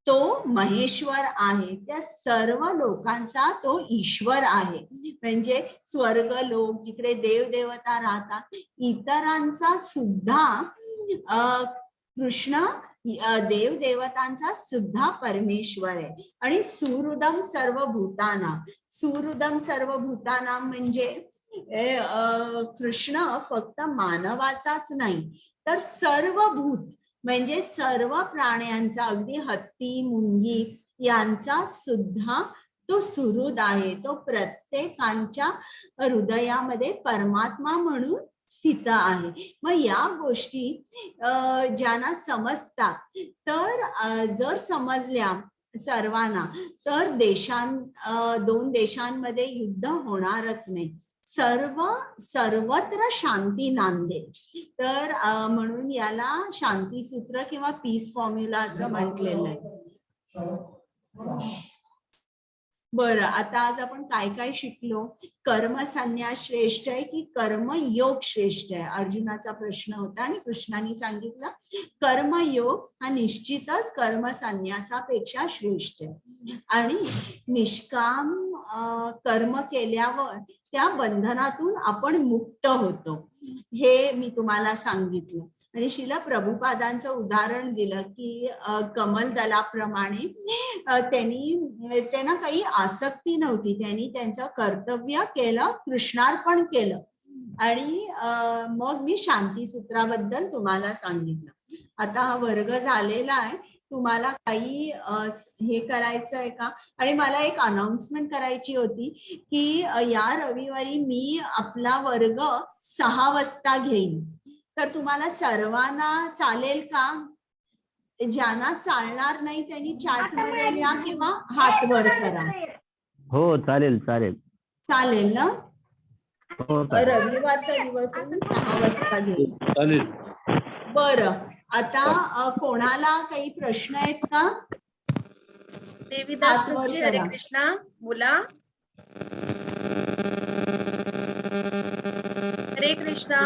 तो महेश्वर आहे, त्या सर्व लोकांचा तो ईश्वर आहे. म्हणजे स्वर्ग लोक जिकडे देव देवता राहतात, इतरांचा सुद्धा कृष्ण देव देवतांचा सुद्धा परमेश्वर आहे. आणि सुहृदम सर्व भूतानाम, सुहृदम सर्व भूतानाम म्हणजे कृष्ण फक्त मानवाचाच नाही तर सर्व भूत म्हणजे सर्व प्राण्यांचा, अगदी हत्ती मुंगी यांचा सुद्धा तो सुहृद आहे. तो प्रत्येकांच्या हृदयामध्ये परमात्मा म्हणून स्थित आहे. मग या गोष्टी ज्यांना समजतात तर जर समजल्या सर्वांना तर दोन देशांमध्ये युद्ध होणारच नाही, सर्वत्र शांती नांदेल. तर म्हणून याला शांती सूत्र किंवा पीस फॉर्म्युला असं म्हटलेलं आहे. बरं, आता आज आपण काय काय शिकलो? कर्म संन्यास श्रेष्ठ आहे की कर्मयोग श्रेष्ठ आहे, अर्जुनाचा प्रश्न होता आणि कृष्णाने सांगितलं कर्मयोग हा निश्चितच कर्म संन्यासापेक्षा श्रेष्ठ आहे. आणि निष्काम कर्म केल्यावर त्या बंधनातून आपण मुक्त होतो, हे मी तुम्हाला सांगितलं. आणि शिला प्रभुपादांचं उदाहरण दिलं की कमल दलाप्रमाणे त्यांना काही आसक्ती नव्हती, त्यांनी त्यांचं कर्तव्य केलं, कृष्णार्पण केलं. आणि मग मी शांती सूत्राबद्दल तुम्हाला सांगितलं. आता हा वर्ग झालेला आहे, तुम्हाला काही हे करायचं आहे का? आणि मला एक अनाउन्समेंट करायची होती की या रविवारी मी आपला वर्ग 6 वाजता घेईन. तर तुम्हाला सर्वांना चालेल का? ज्यांना चालणार नाही त्यांनी चॅट मध्ये लिहा किंवा हात वर करा. हो चालेल चालेल. चालेल ना? हो चालेल. रविवारचा दिवस आहे, मी 6 वाजता घेईन. चालेल. बरं, आता कोणाला काही प्रश्न आहेत का? देवीदास हात वर तुमची हरे करा. कृष्णा मुला. हरे कृष्णा.